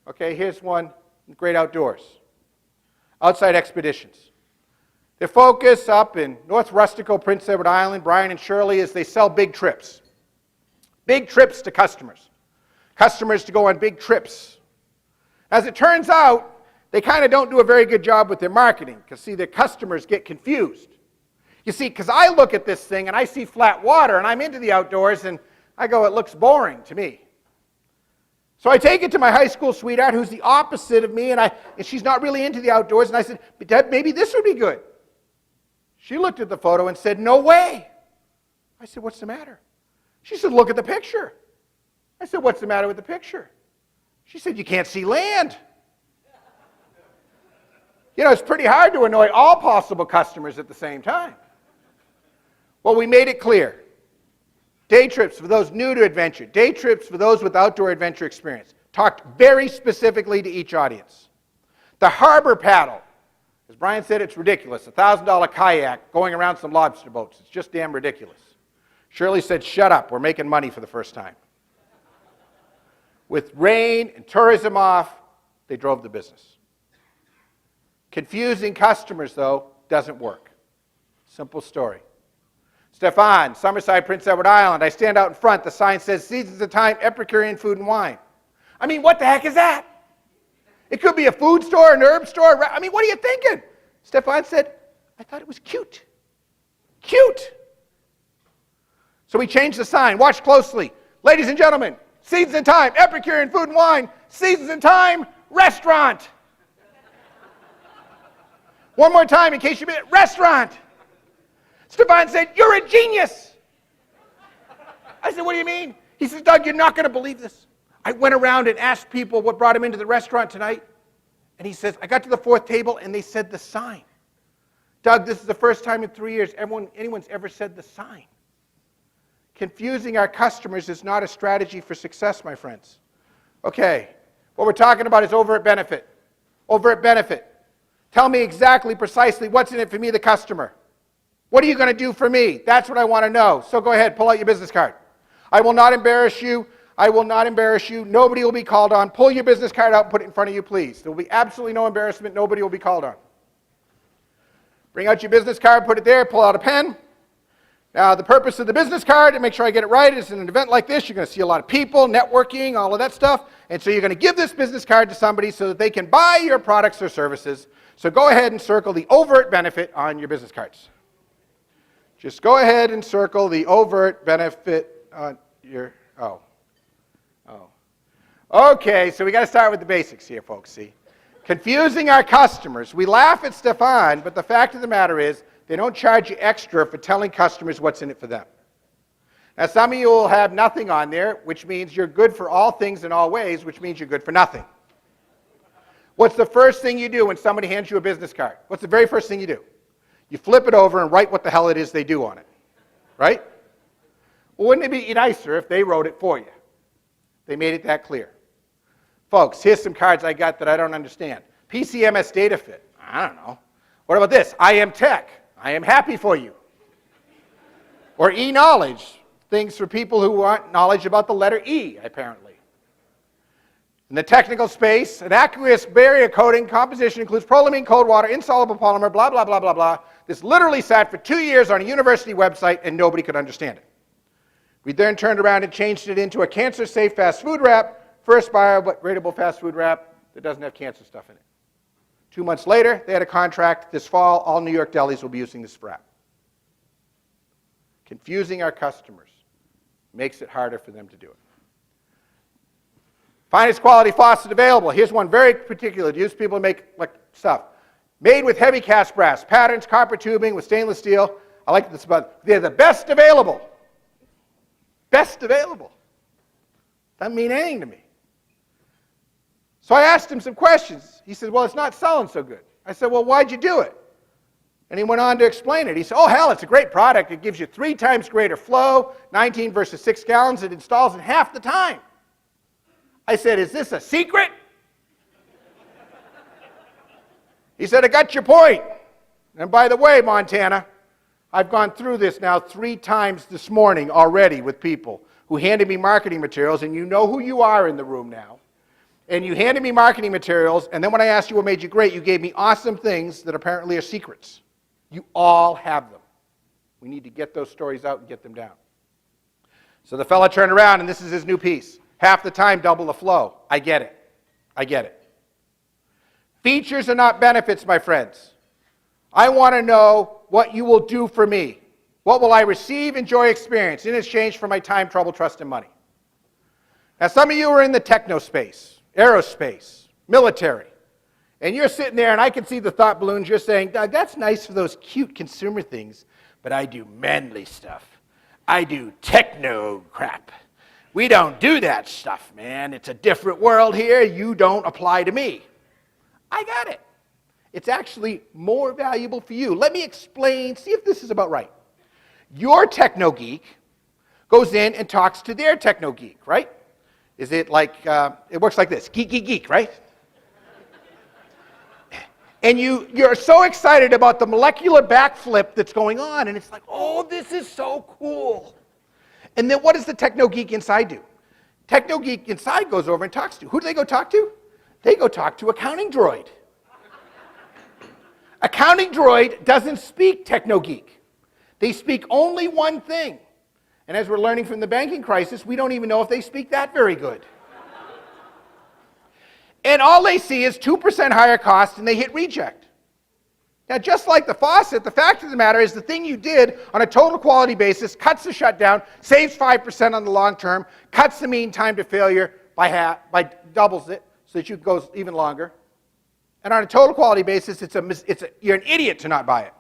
Okay, here's one, Great Outdoors. Outside Expeditions. Their focus up in North Rustico, Prince Edward Island, Brian and Shirley, is they sell big trips. Big trips to customers. Customers to go on big trips. As it turns out, they kind of don't do a very good job with their marketing because, see, their customers get confused. You see, because I look at this thing and I see flat water and I'm into the outdoors and I go, it looks boring to me. So I take it to my high school sweetheart who's the opposite of me and she's not really into the outdoors, and I said, Dad, maybe this would be good. She looked at the photo and said, no way. I said, what's the matter? She said, look at the picture. I said, what's the matter with the picture? She said, you can't see land. You know, it's pretty hard to annoy all possible customers at the same time. Well, we made it clear. Day trips for those new to adventure. Day trips for those with outdoor adventure experience. Talked very specifically to each audience. The harbor paddle. As Brian said, it's ridiculous. $1,000 kayak going around some lobster boats. It's just damn ridiculous. Shirley said, shut up. We're making money for the first time. With rain and tourism off, they drove the business. Confusing customers, though, doesn't work. Simple story. Stefan, Summerside, Prince Edward Island. I stand out in front. The sign says, Seasons of Time, Epicurean Food and Wine. I mean, what the heck is that? It could be a food store, an herb store. I mean, what are you thinking? Stefan said, I thought it was cute. Cute. So we changed the sign. Watch closely. Ladies and gentlemen, Seasons of Time, Epicurean Food and Wine. Seasons of Time, restaurant. One more time in case you missed it. Restaurant. Stefan said, you're a genius. I said, what do you mean? He says, Doug, you're not going to believe this. I went around and asked people what brought him into the restaurant tonight. And he says, I got to the fourth table and they said the sign. Doug, this is the first time in 3 years anyone's ever said the sign. Confusing our customers is not a strategy for success, my friends. Okay, what we're talking about is overt benefit. Overt benefit. Tell me exactly, precisely, what's in it for me, the customer. What are you going to do for me? That's what I want to know. So go ahead, pull out your business card. I will not embarrass you. I will not embarrass you. Nobody will be called on. Pull your business card out and put it in front of you, please. There will be absolutely no embarrassment. Nobody will be called on. Bring out your business card, put it there, pull out a pen. Now, the purpose of the business card, and make sure I get it right, is in an event like this, you're going to see a lot of people, networking, all of that stuff. And so you're going to give this business card to somebody so that they can buy your products or services. So go ahead and circle the overt benefit on your business cards. Just go ahead and circle the overt benefit on your, oh. Okay, so we got to start with the basics here, folks, see. Confusing our customers. We laugh at Stefan, but the fact of the matter is they don't charge you extra for telling customers what's in it for them. Now, some of you will have nothing on there, which means you're good for all things in all ways, which means you're good for nothing. What's the first thing you do when somebody hands you a business card? What's the very first thing you do? You flip it over and write what the hell it is they do on it, right? Well, wouldn't it be nicer if they wrote it for you? They made it that clear. Folks, here's some cards I got that I don't understand. PCMS data fit. I don't know. What about this? I am tech. I am happy for you. Or e-knowledge. Things for people who want knowledge about the letter E, apparently. In the technical space, an aqueous barrier coating composition includes prolamine, cold water, insoluble polymer, blah, blah, blah, blah, blah. This literally sat for 2 years on a university website and nobody could understand it. We then turned around and changed it into a cancer-safe fast food wrap, first biodegradable fast food wrap that doesn't have cancer stuff in it. 2 months later, they had a contract. This fall, all New York delis will be using this wrap. Confusing our customers makes it harder for them to do it. Finest quality faucet available. Here's one very particular. Used people to make like stuff. Made with heavy cast brass, patterns, copper tubing with stainless steel. I like this about, they're the best available. Best available. Doesn't mean anything to me. So I asked him some questions. He said, well, it's not selling so good. I said, well, why'd you do it? And he went on to explain it. He said, oh, hell, it's a great product. It gives you 3 times greater flow, 19 versus 6 gallons. It installs in half the time. I said, is this a secret? He said, I got your point. And by the way, Montana, I've gone through this now 3 times this morning already with people who handed me marketing materials, and you know who you are in the room now, and you handed me marketing materials, and then when I asked you what made you great, you gave me awesome things that apparently are secrets. You all have them. We need to get those stories out and get them down. So the fella turned around, and this is his new piece. Half the time, double the flow. I get it. I get it. Features are not benefits, my friends. I want to know what you will do for me. What will I receive, enjoy, experience in exchange for my time, trouble, trust, and money? Now, some of you are in the techno space, aerospace, military, and you're sitting there, and I can see the thought balloons. You're saying, Doug, that's nice for those cute consumer things, but I do manly stuff. I do techno crap. We don't do that stuff, man. It's a different world here. You don't apply to me. I got it. It's actually more valuable for you. Let me explain, see if this is about right. Your techno geek goes in and talks to their techno geek, right? Is it like, it works like this, geek, geek, geek, right? And you're so excited about the molecular backflip that's going on, and it's like, oh, this is so cool. And then what does the techno geek inside do? Techno geek inside goes over and talks to. Who do they go talk to? They go talk to Accounting Droid. Accounting Droid doesn't speak techno geek. They speak only one thing. And as we're learning from the banking crisis, we don't even know if they speak that very good. And all they see is 2% higher cost, and they hit reject. Now, just like the faucet, the fact of the matter is the thing you did on a total quality basis cuts the shutdown, saves 5% on the long term, cuts the mean time to failure by doubles it so that you go even longer. And on a total quality basis, you're an idiot to not buy it.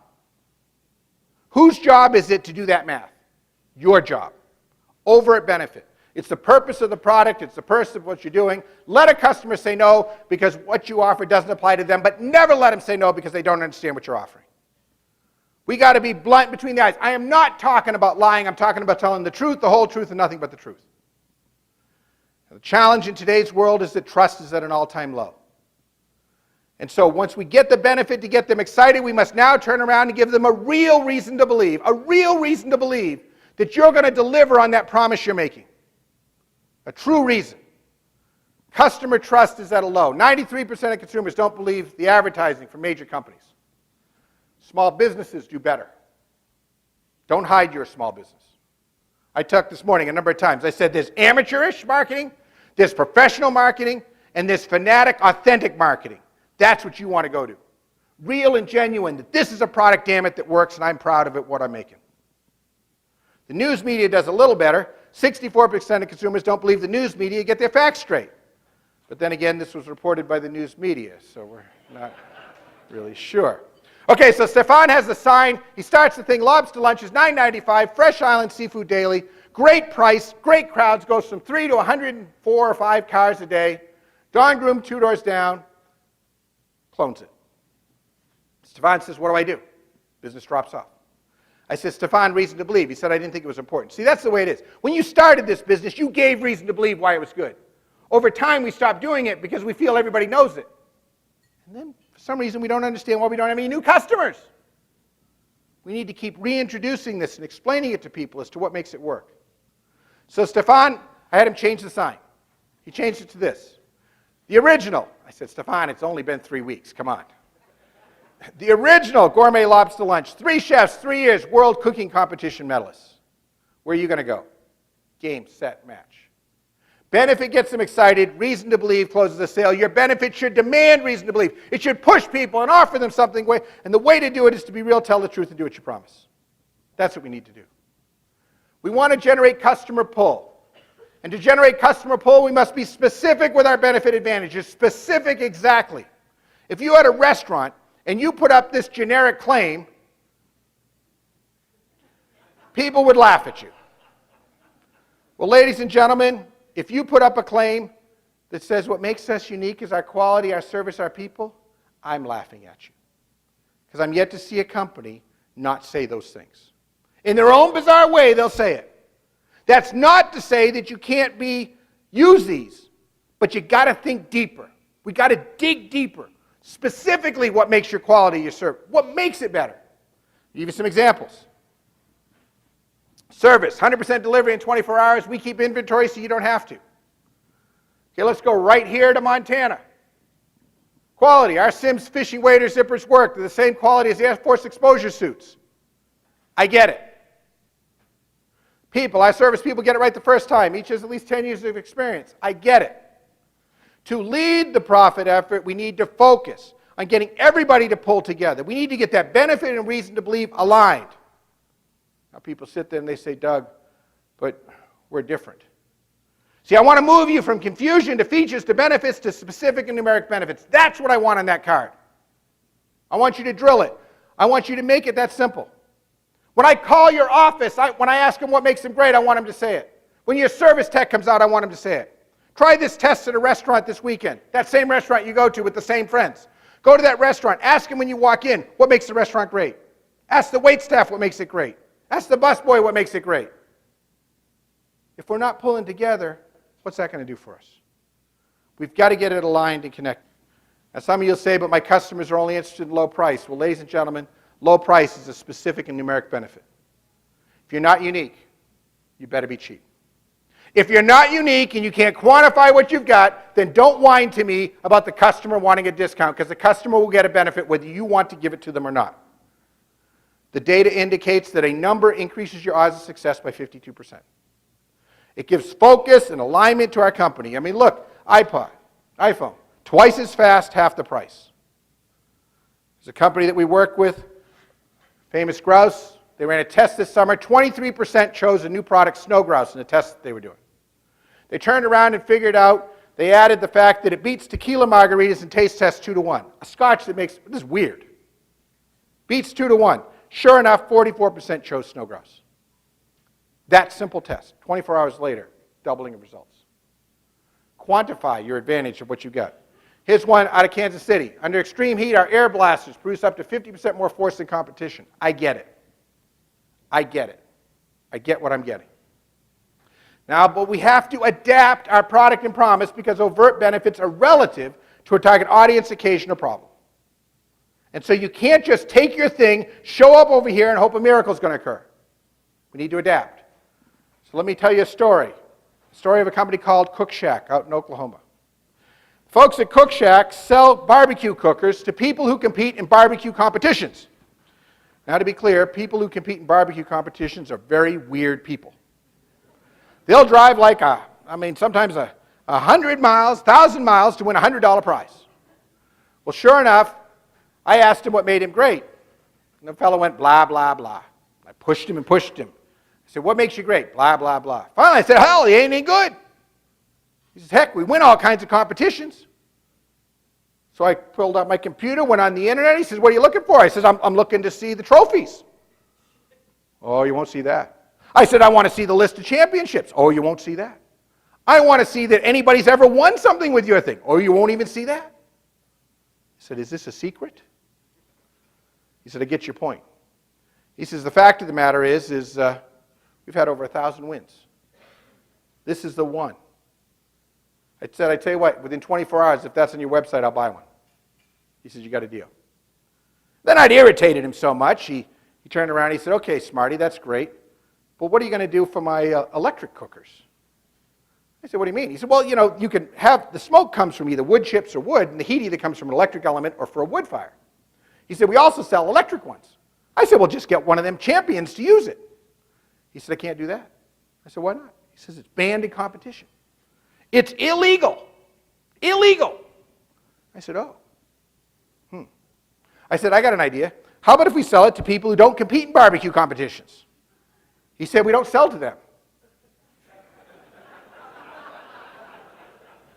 Whose job is it to do that math? Your job. Over at benefit. It's the purpose of the product. It's the purpose of what you're doing. Let a customer say no because what you offer doesn't apply to them, but never let them say no because they don't understand what you're offering. We got to be blunt between the eyes. I am not talking about lying. I'm talking about telling the truth, the whole truth, and nothing but the truth. The challenge in today's world is that trust is at an all-time low. And so once we get the benefit to get them excited, we must now turn around and give them a real reason to believe that you're going to deliver on that promise you're making. A true reason. Customer trust is at a low. 93% of consumers don't believe the advertising from major companies. Small businesses do better. Don't hide your small business. I talked this morning a number of times. I said there's amateurish marketing, there's professional marketing, and there's fanatic, authentic marketing. That's what you want to go to. Real and genuine, that this is a product, damn it, that works, and I'm proud of it, what I'm making. The news media does a little better. 64% of consumers don't believe the news media get their facts straight. But then again, this was reported by the news media, so we're not really sure. Okay, so Stefan has the sign. He starts the thing. Lobster lunch is $9.95, Fresh Island Seafood Daily. Great price, great crowds. Goes from 3 to 104 or 5 cars a day. Dawn Groom, 2 doors down. Clones it. Stefan says, what do? Business drops off. I said, Stefan, reason to believe. He said, I didn't think it was important. See, that's the way it is. When you started this business, you gave reason to believe why it was good. Over time, we stopped doing it because we feel everybody knows it. And then, for some reason, we don't understand why we don't have any new customers. We need to keep reintroducing this and explaining it to people as to what makes it work. So Stefan, I had him change the sign. He changed it to this. The original. I said, Stefan, it's only been 3 weeks. Come on. The original gourmet lobster lunch. 3 chefs, 3 years, world cooking competition medalists. Where are you going to go? Game, set, match. Benefit gets them excited. Reason to believe closes the sale. Your benefit should demand reason to believe. It should push people and offer them something. And the way to do it is to be real, tell the truth, and do what you promise. That's what we need to do. We want to generate customer pull. And to generate customer pull, we must be specific with our benefit advantages. Specific exactly. If you had a restaurant and you put up this generic claim, people would laugh at you. Well, ladies and gentlemen, if you put up a claim that says what makes us unique is our quality, our service, our people, I'm laughing at you. Because I'm yet to see a company not say those things. In their own bizarre way, they'll say it. That's not to say that you can't use these, but you got to think deeper. We got to dig deeper. Specifically, what makes your quality, your service, what makes it better. I'll give you some examples. Service, 100% delivery in 24 hours. We keep inventory so you don't have to. Okay, let's go right here to Montana. Quality, our Sims fishing waders zippers work. They're the same quality as the Air Force exposure suits. I get it. People, our service people get it right the first time. Each has at least 10 years of experience. I get it. To lead the profit effort, we need to focus on getting everybody to pull together. We need to get that benefit and reason to believe aligned. Now people sit there and they say, Doug, but we're different. See, I want to move you from confusion to features to benefits to specific and numeric benefits. That's what I want on that card. I want you to drill it. I want you to make it that simple. When I call your office, when I ask them what makes them great, I want them to say it. When your service tech comes out, I want them to say it. Try this test at a restaurant this weekend. That same restaurant you go to with the same friends. Go to that restaurant. Ask them when you walk in, what makes the restaurant great? Ask the waitstaff what makes it great. Ask the busboy what makes it great. If we're not pulling together, what's that going to do for us? We've got to get it aligned and connected. Now some of you will say, but my customers are only interested in low price. Well, ladies and gentlemen, low price is a specific and numeric benefit. If you're not unique, you better be cheap. If you're not unique and you can't quantify what you've got, then don't whine to me about the customer wanting a discount, because the customer will get a benefit whether you want to give it to them or not. The data indicates that a number increases your odds of success by 52%. It gives focus and alignment to our company. I mean, look, iPhone, twice as fast, half the price. There's a company that we work with, Famous Grouse. They ran a test this summer. 23% chose a new product, Snow Grouse, in the test that they were doing. They turned around and figured out, they added the fact that it beats tequila margaritas in taste test 2-1. A scotch that makes, this is weird. Beats 2-1. Sure enough, 44% chose Snow Grouse. That simple test, 24 hours later, doubling of results. Quantify your advantage of what you got. Here's one out of Kansas City. Under extreme heat, our air blasters produce up to 50% more force than competition. I get it. I get it. I get what I'm getting. Now, but we have to adapt our product and promise because overt benefits are relative to a target audience, occasion, or problem. And so you can't just take your thing, show up over here, and hope a miracle is going to occur. We need to adapt. So let me tell you a story of a company called Cook Shack out in Oklahoma. Folks at Cook Shack sell barbecue cookers to people who compete in barbecue competitions. Now, to be clear, people who compete in barbecue competitions are very weird people. They'll drive like sometimes 100 miles, 1,000 miles to win a $100 prize. Well, sure enough, I asked him what made him great. And the fellow went blah, blah, blah. I pushed him and pushed him. I said, what makes you great? Blah, blah, blah. Finally, I said, hell, he ain't any good. He says, heck, we win all kinds of competitions. So I pulled out my computer, went on the internet. He says, what are you looking for? I said, I'm looking to see the trophies. Oh, you won't see that. I said, I want to see the list of championships. Oh, you won't see that. I want to see that anybody's ever won something with your thing. Oh, you won't even see that. I said, is this a secret? He said, I get your point. He says, the fact of the matter is we've had over 1,000 wins. This is the one. I said, I tell you what, within 24 hours, if that's on your website, I'll buy one. He says, you got a deal. Then I'd irritated him so much, he turned around and he said, okay, Smarty, that's great, but what are you going to do for my electric cookers? I said, what do you mean? He said, well, you can have, the smoke comes from either wood chips or wood, and the heat either comes from an electric element or for a wood fire. He said, we also sell electric ones. I said, well, just get one of them champions to use it. He said, I can't do that. I said, why not? He says, it's banned in competition. It's illegal. Illegal. I said, oh. I said, I got an idea. How about if we sell it to people who don't compete in barbecue competitions? He said, we don't sell to them.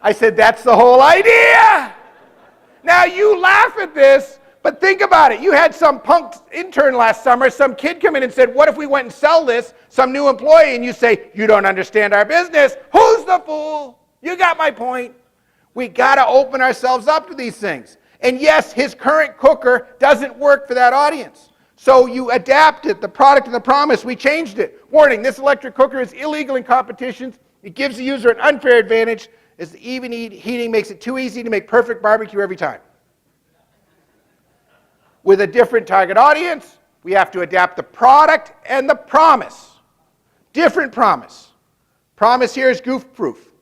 I said, that's the whole idea. Now you laugh at this, but think about it. You had some punk intern last summer, some kid come in and said, what if we went and sell this, some new employee, and you say, you don't understand our business. Who's the fool? You got my point. We got to open ourselves up to these things. And yes, his current cooker doesn't work for that audience. So you adapted the product and the promise. We changed it. Warning, this electric cooker is illegal in competitions. It gives the user an unfair advantage as the even heating makes it too easy to make perfect barbecue every time. With a different target audience, we have to adapt the product and the promise. Different promise. Promise here is goof-proof.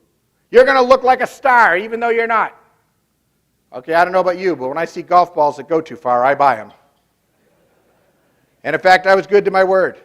You're going to look like a star even though you're not. Okay, I don't know about you, but when I see golf balls that go too far, I buy them. And in fact, I was good to my word.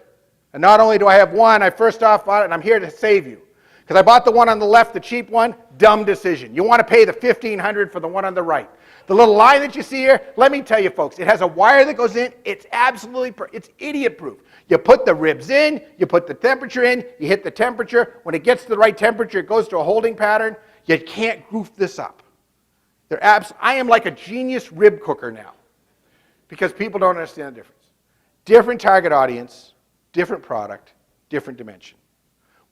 And not only do I have one, I first off bought it, and I'm here to save you. Because I bought the one on the left, the cheap one, dumb decision. You want to pay the $1,500 for the one on the right. The little line that you see here, let me tell you folks, it has a wire that goes in. It's absolutely, it's idiot-proof. You put the ribs in, you put the temperature in, you hit the temperature. When it gets to the right temperature, it goes to a holding pattern. You can't goof this up. I am like a genius rib cooker now because people don't understand the difference. Different target audience, different product, different dimension.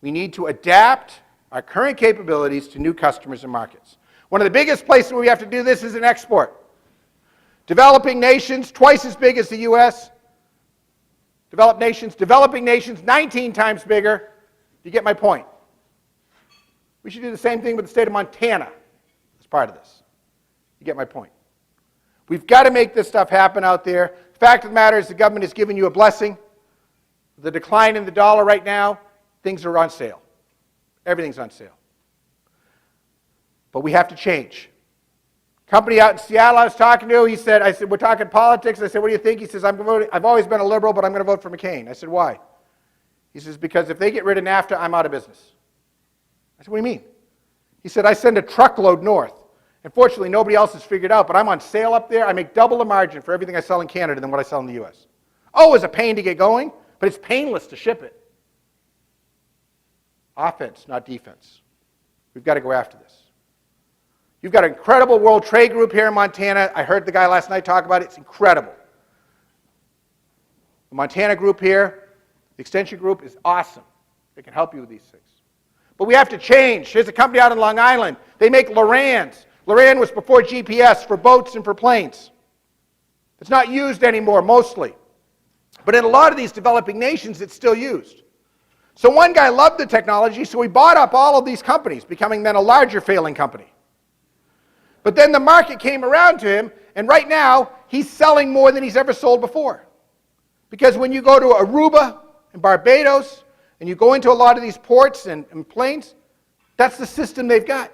We need to adapt our current capabilities to new customers and markets. One of the biggest places where we have to do this is in export. Developing nations, twice as big as the US. Developing nations, 19 times bigger. You get my point. We should do the same thing with the state of Montana as part of this. You get my point. We've got to make this stuff happen out there. The fact of the matter is the government has given you a blessing. The decline in the dollar right now, things are on sale. Everything's on sale. But we have to change. Company out in Seattle I was talking to, I said, we're talking politics. I said, what do you think? He says, I've always been a liberal, but I'm going to vote for McCain. I said, why? He says, because if they get rid of NAFTA, I'm out of business. I said, what do you mean? He said, I send a truckload north. Unfortunately, nobody else has figured out, but I'm on sale up there. I make double the margin for everything I sell in Canada than what I sell in the US. Oh, it's a pain to get going, but it's painless to ship it. Offense, not defense. We've got to go after this. You've got an incredible World Trade Group here in Montana. I heard the guy last night talk about it. It's incredible. The Montana group here, the extension group is awesome. They can help you with these things. But we have to change. Here's a company out in Long Island. They make Lorans. Loran was before GPS for boats and for planes. It's not used anymore, mostly. But in a lot of these developing nations, it's still used. So one guy loved the technology, so he bought up all of these companies, becoming then a larger failing company. But then the market came around to him, and right now, he's selling more than he's ever sold before. Because when you go to Aruba and Barbados, and you go into a lot of these ports and planes, that's the system they've got.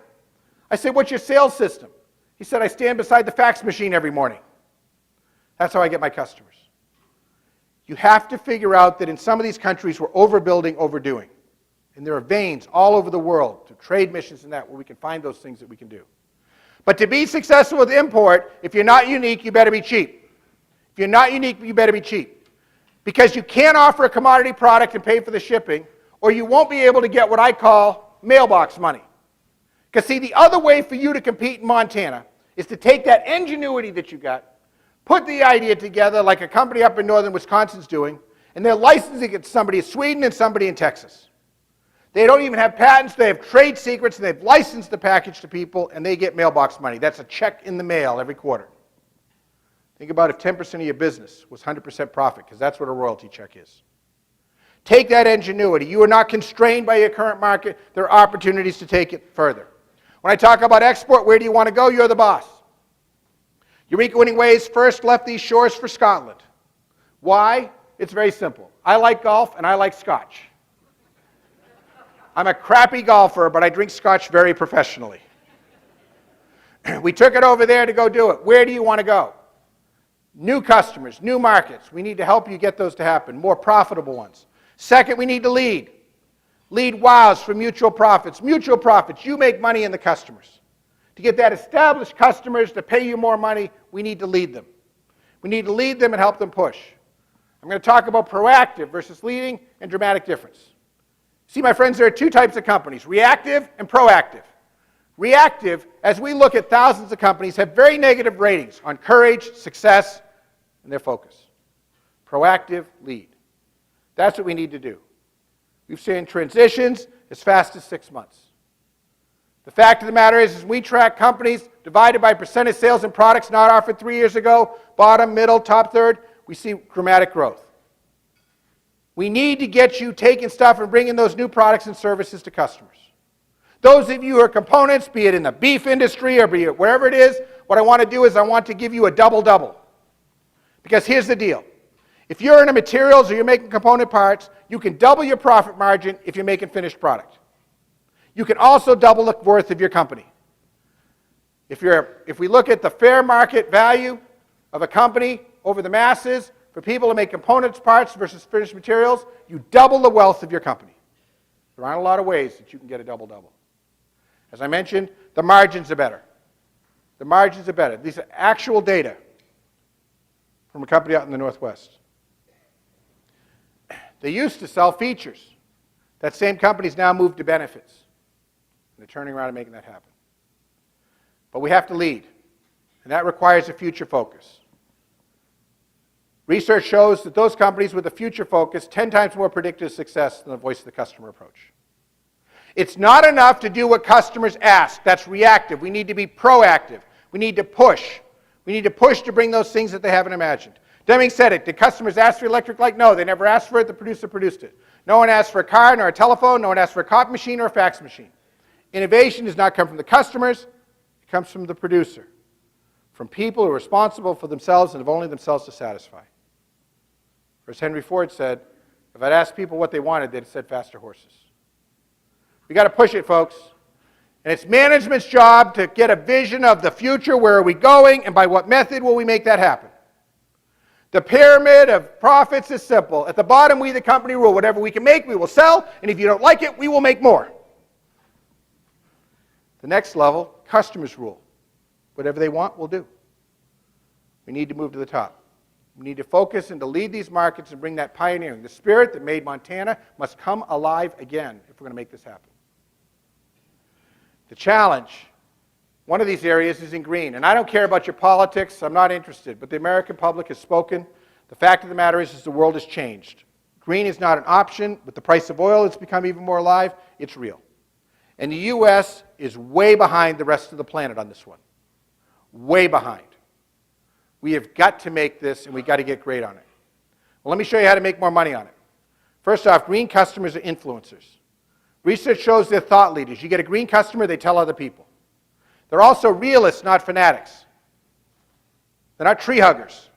I said, what's your sales system? He said, I stand beside the fax machine every morning. That's how I get my customers. You have to figure out that in some of these countries we're overbuilding, overdoing. And there are veins all over the world to trade missions and that where we can find those things that we can do. But to be successful with import, if you're not unique, you better be cheap. If you're not unique, you better be cheap. Because you can't offer a commodity product and pay for the shipping, or you won't be able to get what I call mailbox money. Because see, the other way for you to compete in Montana is to take that ingenuity that you got, put the idea together like a company up in northern Wisconsin's doing, and they're licensing it to somebody in Sweden and somebody in Texas. They don't even have patents, they have trade secrets, and they've licensed the package to people, and they get mailbox money. That's a check in the mail every quarter. Think about if 10% of your business was 100% profit, because that's what a royalty check is. Take that ingenuity. You are not constrained by your current market. There are opportunities to take it further. When I talk about export, where do you want to go? You're the boss. Eureka Winning Ways first left these shores for Scotland. Why? It's very simple. I like golf and I like scotch. I'm a crappy golfer, but I drink scotch very professionally. We took it over there to go do it. Where do you want to go? New customers, new markets. We need to help you get those to happen, more profitable ones. Second, we need to lead. Lead wows for mutual profits. Mutual profits, you make money in the customers. To get that established customers to pay you more money, we need to lead them. We need to lead them and help them push. I'm going to talk about proactive versus leading and dramatic difference. See, my friends, there are two types of companies, reactive and proactive. Reactive, as we look at thousands of companies, have very negative ratings on courage, success, and their focus. Proactive, lead. That's what we need to do. We've seen transitions as fast as 6 months. The fact of the matter is we track companies divided by percent of sales and products not offered 3 years ago, bottom, middle, top third, we see dramatic growth. We need to get you taking stuff and bringing those new products and services to customers. Those of you who are components, be it in the beef industry or be it wherever it is, what I want to do is I want to give you a double-double. Because here's the deal. If you're in a materials or you're making component parts, you can double your profit margin if you're making finished product. You can also double the worth of your company. If we look at the fair market value of a company over the masses, for people to make components parts versus finished materials, you double the wealth of your company. There aren't a lot of ways that you can get a double-double. As I mentioned, the margins are better. The margins are better. These are actual data from a company out in the Northwest. They used to sell features. That same company's now moved to benefits. And they're turning around and making that happen. But we have to lead, and that requires a future focus. Research shows that those companies with a future focus 10 times more predictive success than the voice of the customer approach. It's not enough to do what customers ask. That's reactive. We need to be proactive. We need to push. We need to push to bring those things that they haven't imagined. Deming said it. Did customers ask for electric light? No, they never asked for it. The producer produced it. No one asked for a car nor a telephone. No one asked for a copy machine or a fax machine. Innovation does not come from the customers. It comes from the producer, from people who are responsible for themselves and have only themselves to satisfy. As Henry Ford said, if I'd asked people what they wanted, they'd have said faster horses. We've got to push it, folks. And it's management's job to get a vision of the future. Where are we going, and by what method will we make that happen? The pyramid of profits is simple. At the bottom, we, the company, rule. Whatever we can make, we will sell, and if you don't like it, we will make more. The next level, customers rule. Whatever they want, we'll do. We need to move to the top. We need to focus and to lead these markets and bring that pioneering. The spirit that made Montana must come alive again if we're going to make this happen. The challenge, one of these areas is in green. And I don't care about your politics. I'm not interested. But the American public has spoken. The fact of the matter is the world has changed. Green is not an option. With the price of oil, it's become even more alive. It's real. And the U.S. is way behind the rest of the planet on this one. Way behind. We have got to make this, and we've got to get great on it. Well, let me show you how to make more money on it. First off, green customers are influencers. Research shows they're thought leaders. You get a green customer, they tell other people. They're also realists, not fanatics. They're not tree huggers.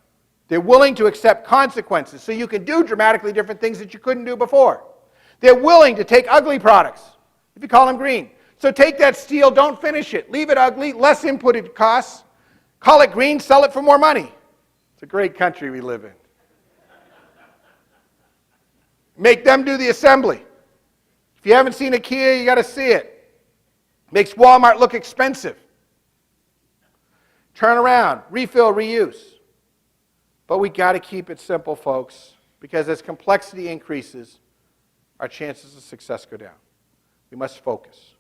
They're willing to accept consequences, so you can do dramatically different things that you couldn't do before. They're willing to take ugly products, if you call them green. So take that steel, don't finish it. Leave it ugly, less input costs. Call it green, sell it for more money. It's a great country we live in. Make them do the assembly. If you haven't seen a Kia, you got to see it. Makes Walmart look expensive. Turn around, refill, reuse. But we got to keep it simple, folks, because as complexity increases, our chances of success go down. We must focus.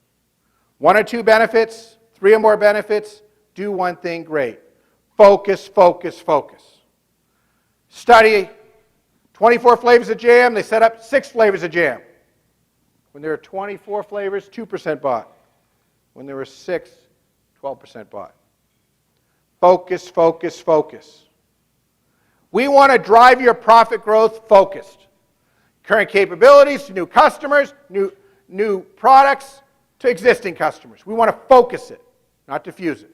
1 or 2 benefits, 3 or more benefits, do one thing great. Focus, focus, focus. Study 24 flavors of jam. They set up 6 flavors of jam. When there are 24 flavors, 2% bought. When there were 6, 12% bought. Focus, focus, focus. We want to drive your profit growth focused. Current capabilities to new customers, new products to existing customers. We want to focus it, not diffuse it.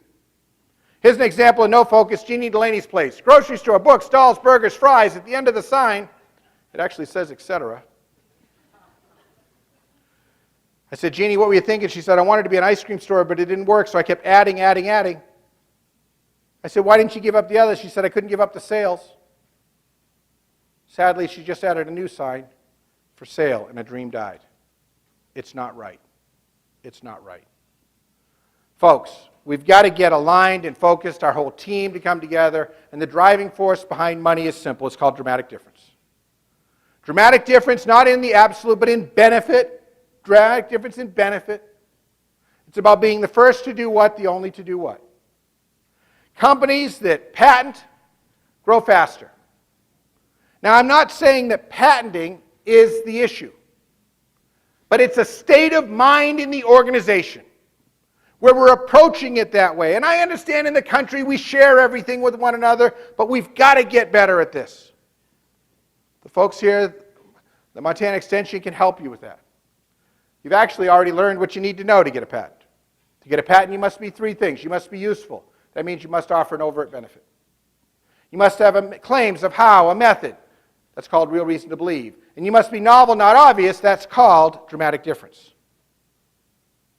Here's an example of no focus, Jeannie Delaney's place. Grocery store, books, dolls, burgers, fries. At the end of the sign, it actually says, etc. I said, Jeannie, what were you thinking? She said, I wanted to be an ice cream store, but it didn't work, so I kept adding. I said, why didn't you give up the others? She said, I couldn't give up the sales. Sadly, she just added a new sign for sale, and a dream died. It's not right. It's not right. Folks, we've got to get aligned and focused, our whole team to come together, and the driving force behind money is simple. It's called dramatic difference. Dramatic difference not in the absolute, but in benefit. Dramatic difference in benefit. It's about being the first to do what, the only to do what. Companies that patent grow faster. Now, I'm not saying that patenting is the issue, but it's a state of mind in the organization where we're approaching it that way. And I understand in the country we share everything with one another, but we've got to get better at this. The folks here, the Montana Extension, can help you with that. You've actually already learned what you need to know to get a patent. To get a patent, you must be 3 things. You must be useful. That means you must offer an overt benefit. You must have claims of how, a method. That's called real reason to believe. And you must be novel, not obvious. That's called dramatic difference.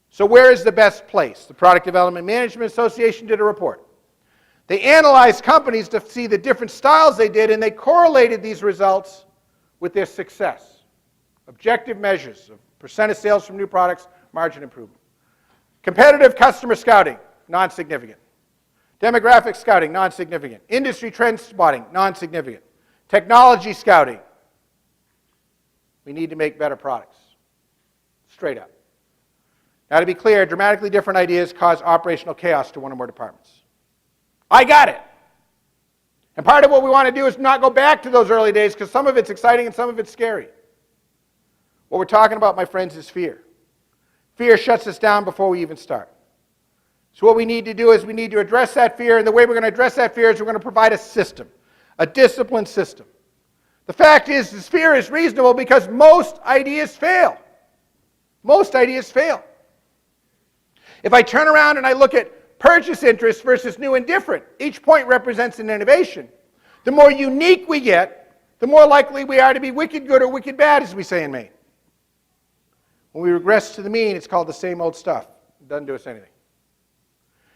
So where is the best place? The Product Development Management Association did a report. They analyzed companies to see the different styles they did, and they correlated these results with their success. Objective measures of percent of sales from new products, margin improvement. Competitive customer scouting, non-significant. Demographic scouting, non-significant. Industry trend spotting, non-significant. Technology scouting. We need to make better products. Straight up. Now, to be clear, dramatically different ideas cause operational chaos to one or more departments. I got it. And part of what we want to do is not go back to those early days because some of it's exciting and some of it's scary. What we're talking about, my friends, is fear. Fear shuts us down before we even start. So what we need to do is we need to address that fear, and the way we're going to address that fear is we're going to provide a system, a disciplined system. The fact is, this fear is reasonable because most ideas fail. Most ideas fail. If I turn around and I look at purchase interest versus new and different, each point represents an innovation. The more unique we get, the more likely we are to be wicked good or wicked bad, as we say in Maine. When we regress to the mean, it's called the same old stuff. It doesn't do us anything.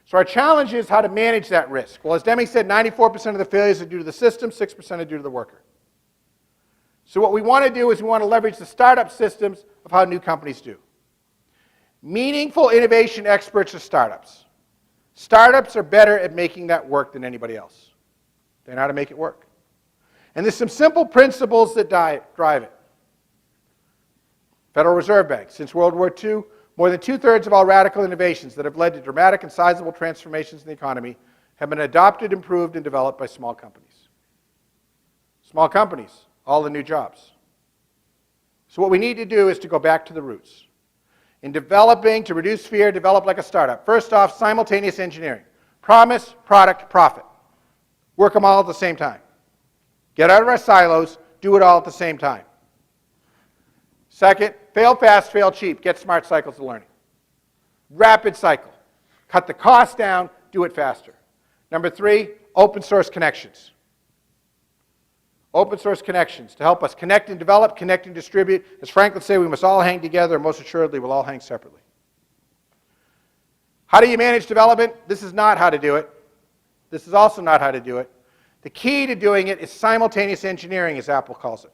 So our challenge is how to manage that risk. Well, as Deming said, 94% of the failures are due to the system, 6% are due to the worker. So what we want to do is we want to leverage the startup systems of how new companies do. Meaningful innovation experts are startups. Startups are better at making that work than anybody else. They know how to make it work. And there's some simple principles that drive it. Federal Reserve Bank. Since World War II, more than 2/3 of all radical innovations that have led to dramatic and sizable transformations in the economy have been adopted, improved, and developed by small companies. Small companies, all the new jobs. So what we need to do is to go back to the roots. In developing, to reduce fear, develop like a startup. First off, simultaneous engineering. Promise, product, profit. Work them all at the same time. Get out of our silos, do it all at the same time. Second, fail fast, fail cheap. Get smart cycles of learning. Rapid cycle. Cut the cost down, do it faster. Number 3, open source connections. Open source connections to help us connect and develop, connect and distribute. As Frank would say, we must all hang together, and most assuredly, we'll all hang separately. How do you manage development? This is not how to do it. This is also not how to do it. The key to doing it is simultaneous engineering, as Apple calls it.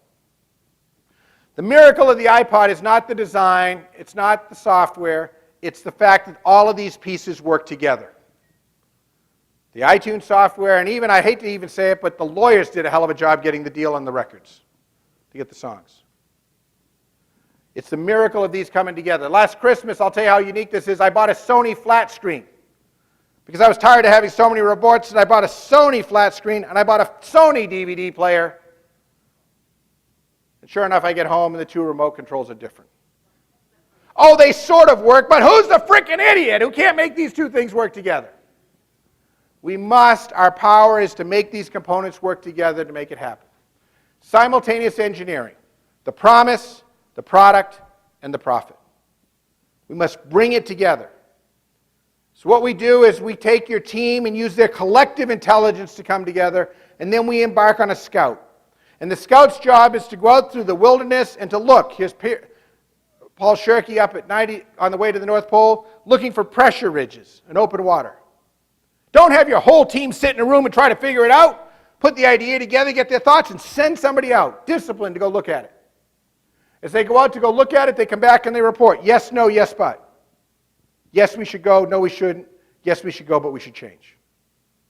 The miracle of the iPod is not the design, it's not the software, it's the fact that all of these pieces work together. The iTunes software, and even, I hate to even say it, but the lawyers did a hell of a job getting the deal on the records to get the songs. It's the miracle of these coming together. Last Christmas, I'll tell you how unique this is, I bought a Sony flat screen. Because I was tired of having so many reports, and I bought a Sony flat screen, and I bought a Sony DVD player. And sure enough, I get home, and the 2 remote controls are different. Oh, they sort of work, but who's the frickin' idiot who can't make these 2 things work together? We must, our power is to make these components work together to make it happen. Simultaneous engineering, the promise, the product, and the profit. We must bring it together. So what we do is we take your team and use their collective intelligence to come together, and then we embark on a scout. And the scout's job is to go out through the wilderness and to look. Here's Paul Shirky up at 90 on the way to the North Pole, looking for pressure ridges and open water. Don't have your whole team sit in a room and try to figure it out. Put the idea together, get their thoughts, and send somebody out, disciplined, to go look at it. As they go out to go look at it, they come back and they report, yes, no, yes, but. Yes, we should go, no, we shouldn't. Yes, we should go, but we should change.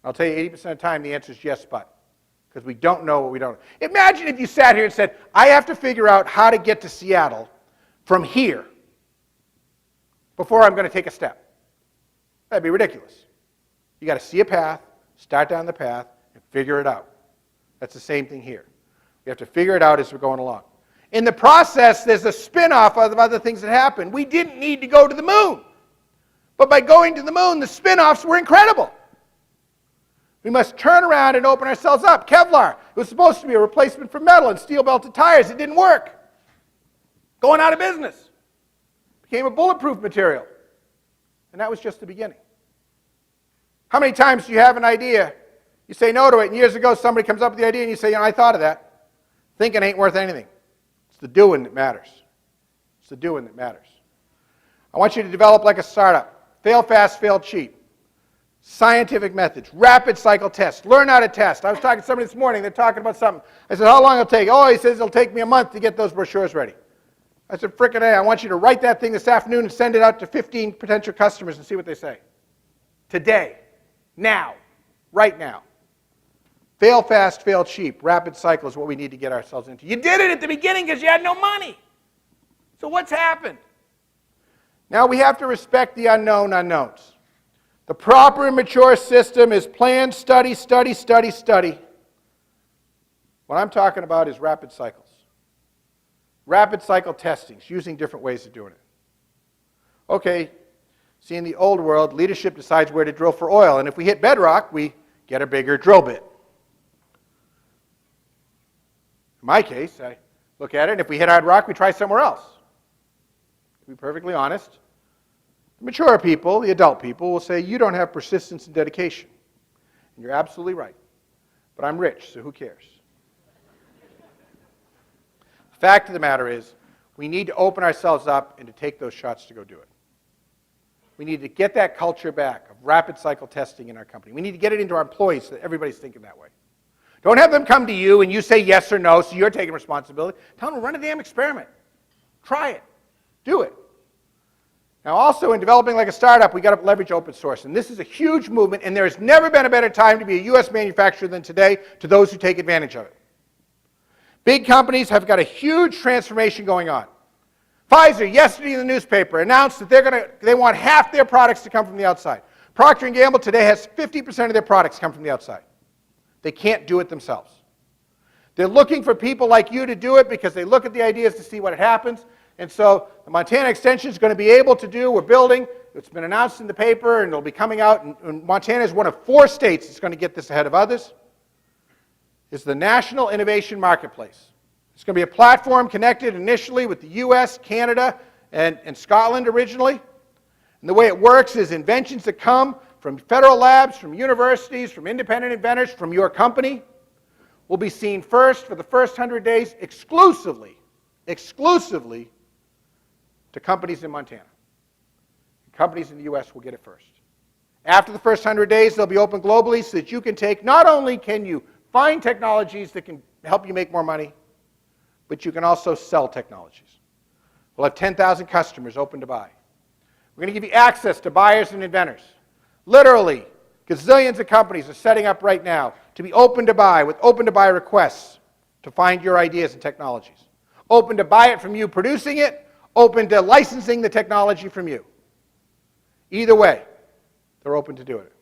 I'll tell you 80% of the time the answer is yes, but. Because we don't know what we don't know. Imagine if you sat here and said, I have to figure out how to get to Seattle from here before I'm going to take a step. That'd be ridiculous. You got to see a path, start down the path, and figure it out. That's the same thing here. We have to figure it out as we're going along. In the process, there's a spin-off of other things that happen. We didn't need to go to the moon. But by going to the moon, the spin-offs were incredible. We must turn around and open ourselves up. Kevlar, it was supposed to be a replacement for metal and steel-belted tires. It didn't work. Going out of business. Became a bulletproof material. And that was just the beginning. How many times do you have an idea, you say no to it, and years ago somebody comes up with the idea and you say, I thought of that. Thinking ain't worth anything. It's the doing that matters. It's the doing that matters. I want you to develop like a startup. Fail fast, fail cheap. Scientific methods, rapid cycle tests, learn how to test. I was talking to somebody this morning, they're talking about something. I said, how long will it take? Oh, he says it'll take me a month to get those brochures ready. I said, frickin' A, I want you to write that thing this afternoon and send it out to 15 potential customers and see what they say. Today, now, right now. Fail fast, fail cheap. Rapid cycle is what we need to get ourselves into. You did it at the beginning because you had no money. So what's happened? Now we have to respect the unknown unknowns. The proper and mature system is plan, study, study, study, study. What I'm talking about is rapid cycles. Rapid cycle testings, using different ways of doing it. Okay, see, in the old world, leadership decides where to drill for oil, and if we hit bedrock, we get a bigger drill bit. In my case, I look at it, and if we hit hard rock, we try somewhere else. To be perfectly honest, the mature people, the adult people, will say, you don't have persistence and dedication. And you're absolutely right. But I'm rich, so who cares? The fact of the matter is, we need to open ourselves up and to take those shots to go do it. We need to get that culture back of rapid cycle testing in our company. We need to get it into our employees so that everybody's thinking that way. Don't have them come to you and you say yes or no, so you're taking responsibility. Tell them to run a damn experiment. Try it. Do it. Now also in developing like a startup, we've got to leverage open source. And this is a huge movement, and there's never been a better time to be a US manufacturer than today to those who take advantage of it. Big companies have got a huge transformation going on. Pfizer, yesterday in the newspaper, announced that they want half their products to come from the outside. Procter & Gamble today has 50% of their products come from the outside. They can't do it themselves. They're looking for people like you to do it because they look at the ideas to see what happens. And so the Montana Extension is going to be able to do, we're building, it's been announced in the paper, and it'll be coming out, and Montana is one of 4 states that's going to get this ahead of others. It's the National Innovation Marketplace. It's going to be a platform connected initially with the US, Canada, and Scotland originally. And the way it works is inventions that come from federal labs, from universities, from independent inventors, from your company, will be seen first for the first 100 days exclusively to companies in Montana. Companies in the US will get it first. After the first 100 days, they'll be open globally so that you can take, not only can you find technologies that can help you make more money, but you can also sell technologies. We'll have 10,000 customers open to buy. We're going to give you access to buyers and inventors. Literally, gazillions of companies are setting up right now to be open to buy with open to buy requests to find your ideas and technologies. Open to buy it from you producing it, open to licensing the technology from you. Either way, they're open to doing it.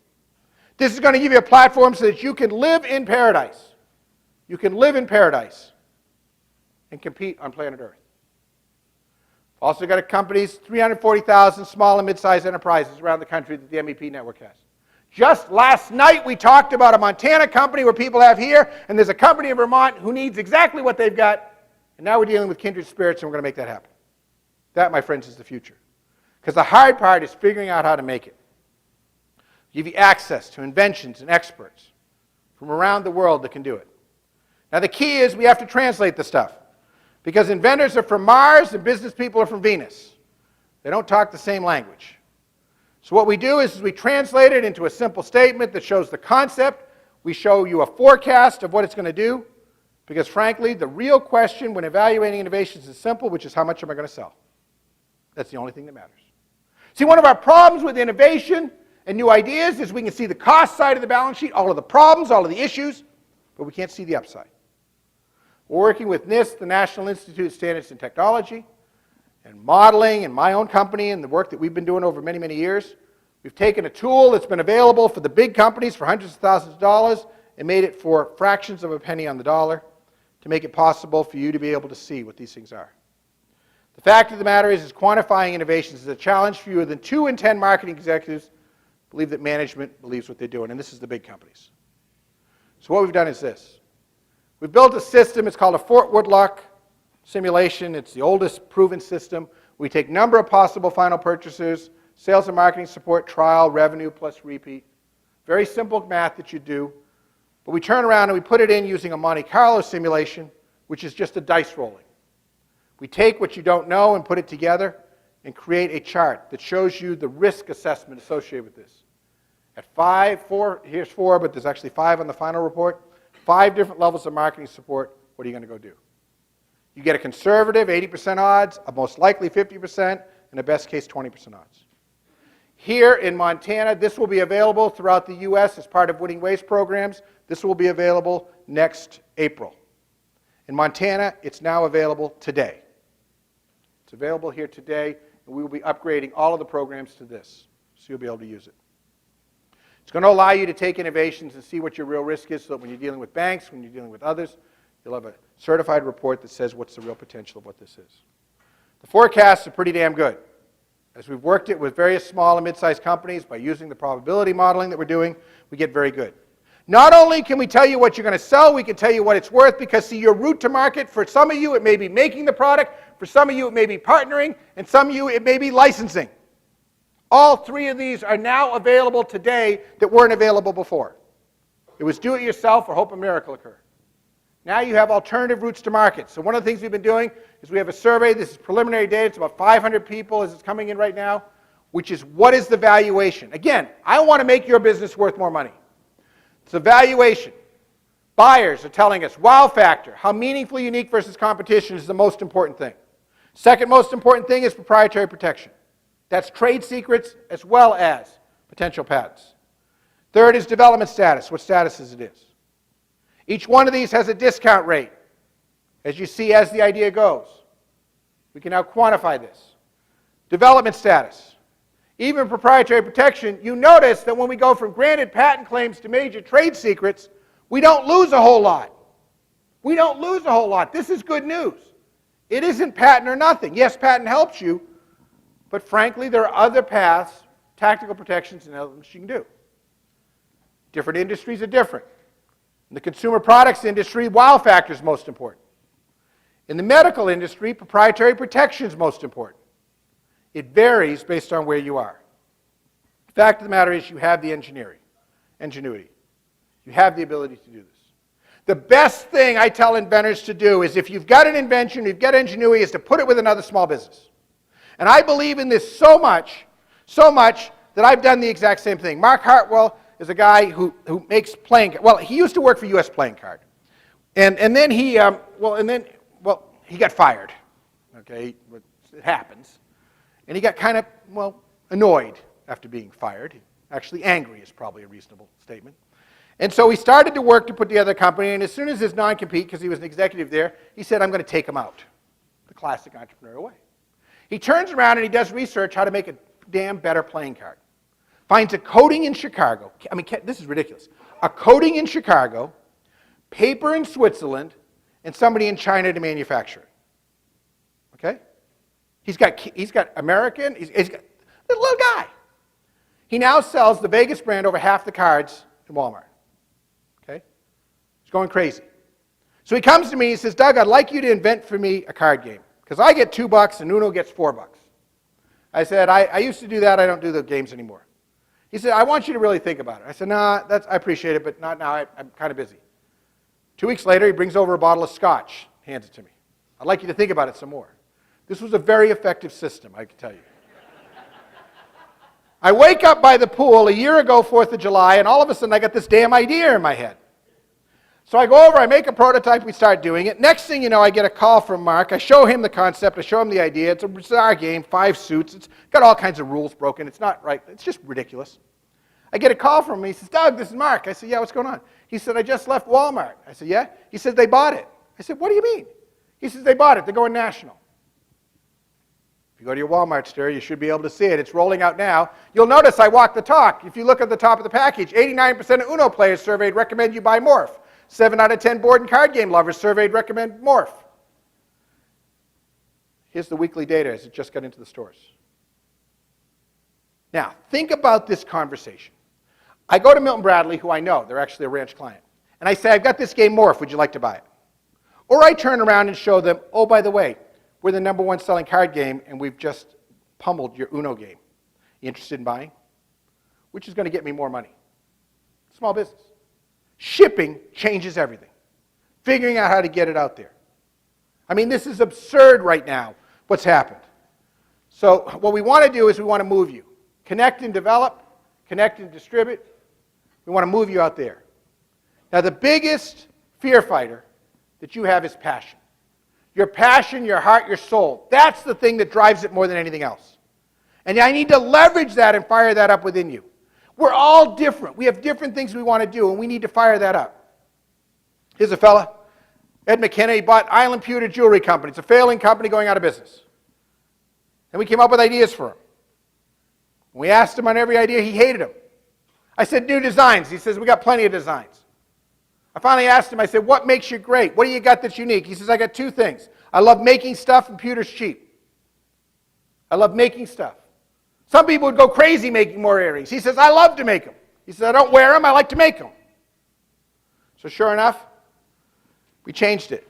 This is going to give you a platform so that you can live in paradise. You can live in paradise and compete on planet Earth. Also got companies, 340,000 small and mid-sized enterprises around the country that the MEP network has. Just last night we talked about a Montana company where people have here, and there's a company in Vermont who needs exactly what they've got, and now we're dealing with kindred spirits, and we're going to make that happen. That, my friends, is the future. Because the hard part is figuring out how to make it. Give you access to inventions and experts from around the world that can do it. Now the key is we have to translate the stuff. Because inventors are from Mars and business people are from Venus. They don't talk the same language. So what we do is we translate it into a simple statement that shows the concept. We show you a forecast of what it's going to do. Because frankly, the real question when evaluating innovations is simple, which is how much am I going to sell? That's the only thing that matters. See, one of our problems with innovation and new ideas is we can see the cost side of the balance sheet, all of the problems, all of the issues, but we can't see the upside. We're working with NIST, the National Institute of Standards and Technology, and modeling, and my own company, and the work that we've been doing over many, many years. We've taken a tool that's been available for the big companies for hundreds of thousands of dollars and made it for fractions of a penny on the dollar to make it possible for you to be able to see what these things are. The fact of the matter is quantifying innovations is a challenge for you. Than 2 in 10 marketing executives believe that management believes what they're doing, and this is the big companies. So what we've done is this. We've built a system, it's called a Fort Woodlock simulation. It's the oldest proven system. We take number of possible final purchasers, sales and marketing support, trial, revenue plus repeat. Very simple math that you do. But we turn around and we put it in using a Monte Carlo simulation which is just a dice rolling. We take what you don't know and put it together and create a chart that shows you the risk assessment associated with this. At 5, 4, here's 4, but there's actually 5 on the final report, 5 different levels of marketing support. What are you going to go do? You get a conservative 80% odds, a most likely 50%, and a best case 20% odds. Here in Montana, this will be available throughout the U.S. as part of Winning Ways programs. This will be available next April. In Montana, it's now available today. It's available here today, and we will be upgrading all of the programs to this, so you'll be able to use it. It's going to allow you to take innovations and see what your real risk is, so that when you're dealing with banks, when you're dealing with others, you'll have a certified report that says what's the real potential of what this is. The forecasts are pretty damn good. As we've worked it with various small and mid-sized companies, by using the probability modeling that we're doing, we get very good. Not only can we tell you what you're going to sell, we can tell you what it's worth, because see, your route to market, for some of you it may be making the product, for some of you it may be partnering, and some of you it may be licensing. All 3 of these are now available today that weren't available before. It was do it yourself or hope a miracle occur. Now you have alternative routes to market. So one of the things we've been doing is we have a survey. This is preliminary data. It's about 500 people as it's coming in right now, which is what is the valuation? Again, I want to make your business worth more money. It's the valuation. Buyers are telling us wow factor, how meaningfully unique versus competition is the most important thing. Second most important thing is proprietary protection. That's trade secrets as well as potential patents. Third is development status, what status it is. Each one of these has a discount rate, as you see as the idea goes. We can now quantify this. Development status. Even proprietary protection, you notice that when we go from granted patent claims to major trade secrets, we don't lose a whole lot. We don't lose a whole lot. This is good news. It isn't patent or nothing. Yes, patent helps you, but frankly, there are other paths, tactical protections, and other things you can do. Different industries are different. In the consumer products industry, wow factor is most important. In the medical industry, proprietary protection is most important. It varies based on where you are. The fact of the matter is you have the ingenuity. You have the ability to do this. The best thing I tell inventors to do is if you've got an invention, you've got ingenuity, is to put it with another small business. And I believe in this so much that I've done the exact same thing. Mark Hartwell is a guy who makes playing cards. Well, he used to work for U.S. Playing Card. And then he got fired. Okay, it happens. And he got kind of, annoyed after being fired. Actually, angry is probably a reasonable statement. And so he started to work to put together a company, and as soon as his non-compete, because he was an executive there, he said, I'm going to take him out. The classic entrepreneurial way. He turns around and he does research how to make a damn better playing card. Finds a coating in Chicago. I mean, this is ridiculous. A coating in Chicago, paper in Switzerland, and somebody in China to manufacture it. Okay? He's got American, he's got a little guy. He now sells the Vegas brand over half the cards in Walmart. Okay? He's going crazy. So he comes to me and he says, Doug, I'd like you to invent for me a card game. Because I get $2 and Uno gets $4. I said, I used to do that. I don't do the games anymore. He said, I want you to really think about it. I said, nah, I appreciate it, but not now. I'm kind of busy. 2 weeks later, he brings over a bottle of scotch, hands it to me. I'd like you to think about it some more. This was a very effective system, I can tell you. I wake up by the pool a year ago, 4th of July, and all of a sudden I got this damn idea in my head. So I go over, I make a prototype, we start doing it. Next thing you know, I get a call from Mark. I show him the concept, I show him the idea. It's a bizarre game, 5 suits. It's got all kinds of rules broken. It's not right. It's just ridiculous. I get a call from him. He says, Doug, this is Mark. I said, yeah, what's going on? He said, I just left Walmart. I said, yeah? He said, they bought it. I said, what do you mean? He says, they bought it. They're going national. If you go to your Walmart store, you should be able to see it. It's rolling out now. You'll notice I walk the talk. If you look at the top of the package, 89% of Uno players surveyed recommend you buy Morph. 7 out of 10 board and card game lovers surveyed recommend Morph. Here's the weekly data as it just got into the stores. Now, think about this conversation. I go to Milton Bradley, who I know, they're actually a ranch client, and I say, I've got this game Morph, would you like to buy it? Or I turn around and show them, oh, by the way, we're the #1 selling card game, and we've just pummeled your Uno game. You interested in buying? Which is going to get me more money? Small business. Shipping changes everything. Figuring out how to get it out there. I mean, this is absurd right now, what's happened. So what we want to do is we want to move you. Connect and develop, connect and distribute. We want to move you out there. Now, the biggest fear fighter that you have is passion. Your passion, your heart, your soul. That's the thing that drives it more than anything else. And I need to leverage that and fire that up within you. We're all different. We have different things we want to do, and we need to fire that up. Here's a fella, Ed McKenna. He bought Island Pewter Jewelry Company. It's a failing company going out of business. And we came up with ideas for him. We asked him on every idea. He hated them. I said, new designs. He says, we got plenty of designs. I finally asked him, I said, what makes you great? What do you got that's unique? He says, I got two things. I love making stuff and pewter's cheap. I love making stuff. Some people would go crazy making more earrings. He says, I love to make them. He says, I don't wear them, I like to make them. So sure enough, we changed it.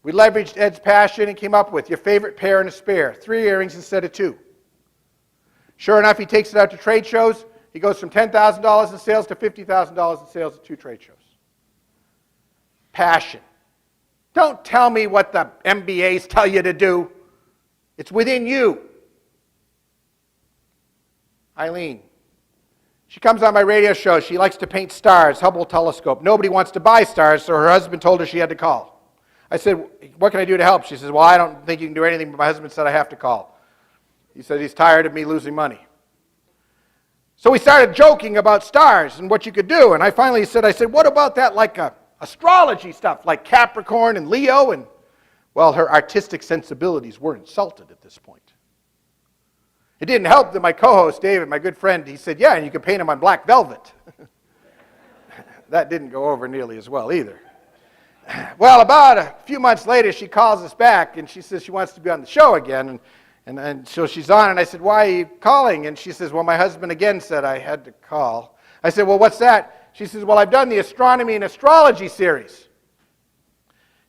We leveraged Ed's passion and came up with your favorite pair and a spare. 3 earrings instead of 2. Sure enough, he takes it out to trade shows. He goes from $10,000 in sales to $50,000 in sales at 2 trade shows. Passion. Don't tell me what the MBAs tell you to do. It's within you. Eileen. She comes on my radio show. She likes to paint stars, Hubble telescope. Nobody wants to buy stars, so her husband told her she had to call. I said, what can I do to help? She says, well, I don't think you can do anything, but my husband said I have to call. He said he's tired of me losing money. So we started joking about stars and what you could do. And I finally said, what about that like astrology stuff, like Capricorn and Leo? And, well, her artistic sensibilities were insulted at this point. It didn't help that my co-host, David, my good friend, he said, yeah, and you can paint them on black velvet. That didn't go over nearly as well either. Well, about a few months later, she calls us back, and she says she wants to be on the show again. And so she's on, and I said, why are you calling? And she says, well, my husband again said I had to call. I said, well, what's that? She says, well, I've done the astronomy and astrology series.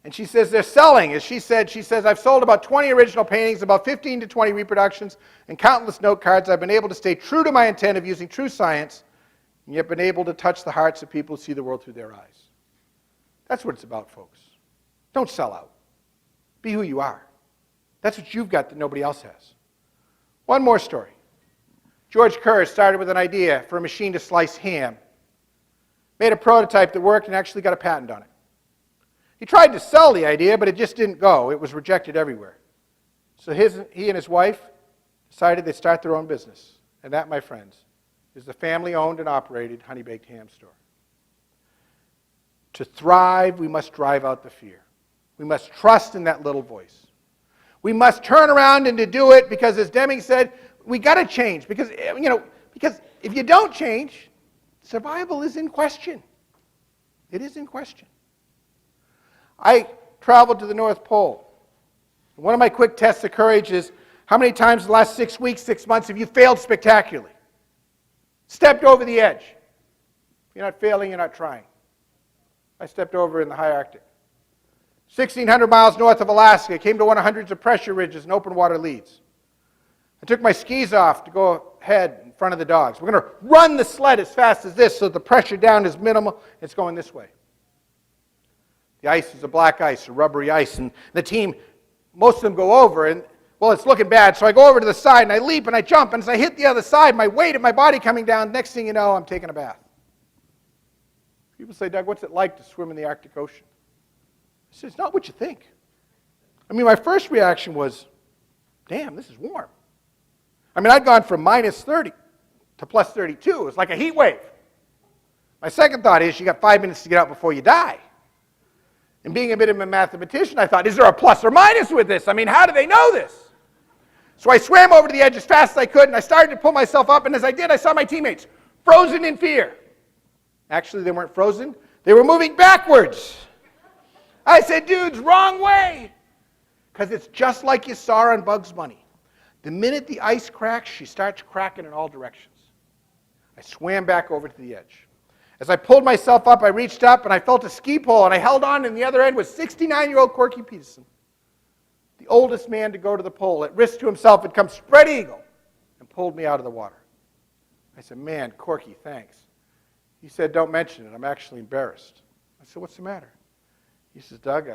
And she says, they're selling. As she says, I've sold about 20 original paintings, about 15 to 20 reproductions, and countless note cards. I've been able to stay true to my intent of using true science, and yet been able to touch the hearts of people who see the world through their eyes. That's what it's about, folks. Don't sell out. Be who you are. That's what you've got that nobody else has. One more story. George Kerr started with an idea for a machine to slice ham, made a prototype that worked, and actually got a patent on it. He tried to sell the idea, but it just didn't go. It was rejected everywhere. So he and his wife decided they'd start their own business. And that, my friends, is the family-owned and operated Honey Baked Ham Store. To thrive, we must drive out the fear. We must trust in that little voice. We must turn around and to do it because, as Deming said, we got to change. Because if you don't change, survival is in question. It is in question. I traveled to the North Pole. One of my quick tests of courage is, how many times in the last 6 weeks, 6 months have you failed spectacularly? Stepped over the edge. If you're not failing, you're not trying. I stepped over in the high Arctic. 1,600 miles north of Alaska, came to one of hundreds of pressure ridges and open water leads. I took my skis off to go ahead in front of the dogs. We're going to run the sled as fast as this so the pressure down is minimal. It's going this way. The ice is a black ice, a rubbery ice, and the team, most of them go over, and, well, it's looking bad, so I go over to the side, and I leap, and I jump, and as I hit the other side, my weight of my body coming down, next thing you know, I'm taking a bath. People say, Doug, what's it like to swim in the Arctic Ocean? I said, it's not what you think. I mean, my first reaction was, damn, this is warm. I mean, I'd gone from minus 30 to plus 32. It was like a heat wave. My second thought is, you got 5 minutes to get out before you die. And being a bit of a mathematician, I thought, is there a plus or minus with this? I mean, how do they know this? So I swam over to the edge as fast as I could, and I started to pull myself up, and as I did, I saw my teammates frozen in fear. Actually, they weren't frozen. They were moving backwards. I said, dudes, wrong way. Because it's just like you saw on Bugs Bunny. The minute the ice cracks, she starts cracking in all directions. I swam back over to the edge. As I pulled myself up, I reached up, and I felt a ski pole, and I held on, and the other end was 69-year-old Corky Peterson, the oldest man to go to the pole. At risk to himself, had come spread eagle and pulled me out of the water. I said, man, Corky, thanks. He said, don't mention it. I'm actually embarrassed. I said, what's the matter? He says, Doug,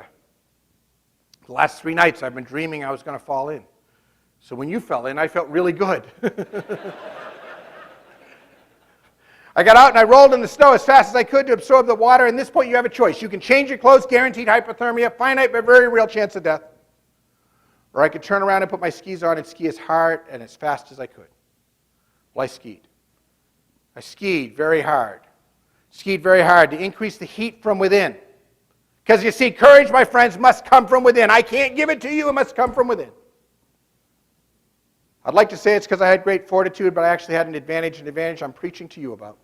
The last 3 nights I've been dreaming I was going to fall in. So when you fell in, I felt really good. I got out and I rolled in the snow as fast as I could to absorb the water. And at this point, you have a choice. You can change your clothes, guaranteed hypothermia, finite but very real chance of death. Or I could turn around and put my skis on and ski as hard and as fast as I could. Well, I skied. I skied very hard. Skied very hard to increase the heat from within. Because you see, courage, my friends, must come from within. I can't give it to you. It must come from within. I'd like to say it's because I had great fortitude, but I actually had an advantage I'm preaching to you about,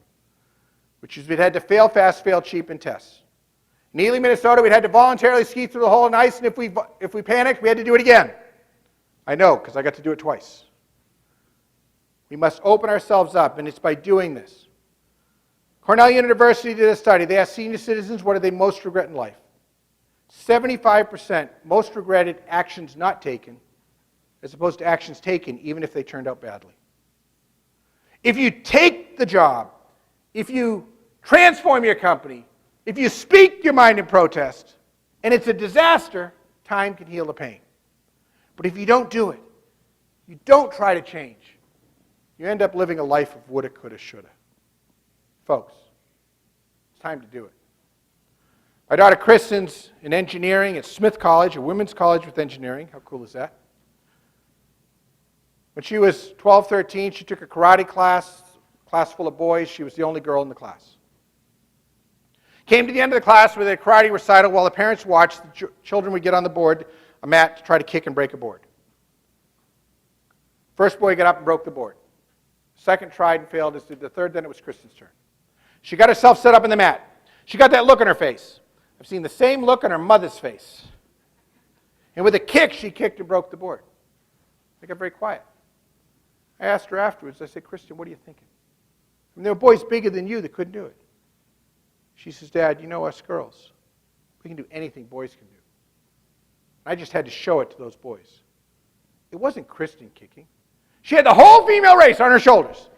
which is we'd had to fail fast, fail cheap in tests. In Ely, Minnesota, we'd had to voluntarily ski through the hole in ice, and if we panicked, we had to do it again. I know, because I got to do it twice. We must open ourselves up, and it's by doing this. Cornell University did a study. They asked senior citizens, what do they most regret in life? 75% most regretted actions not taken, as opposed to actions taken, even if they turned out badly. If you take the job, if you transform your company, if you speak your mind in protest, and it's a disaster, time can heal the pain. But if you don't do it, you don't try to change, you end up living a life of woulda, coulda, shoulda. Folks, it's time to do it. My daughter Kristen's in engineering at Smith College, a women's college with engineering. How cool is that? When she was 12, 13, she took a karate class full of boys. She was the only girl in the class. Came to the end of the class with a karate recital while the parents watched. The children would get on the board, a mat, to try to kick and break a board. First boy got up and broke the board. Second tried and failed, as did the third. Then it was Kristen's turn. She got herself set up in the mat. She got that look on her face. I've seen the same look on her mother's face. And with a kick, she kicked and broke the board. They got very quiet. I asked her afterwards, I said, Kristen, what are you thinking? I mean, there were boys bigger than you that couldn't do it. She says, Dad, you know us girls, we can do anything boys can do. I just had to show it to those boys. It wasn't Kristen kicking. She had the whole female race on her shoulders.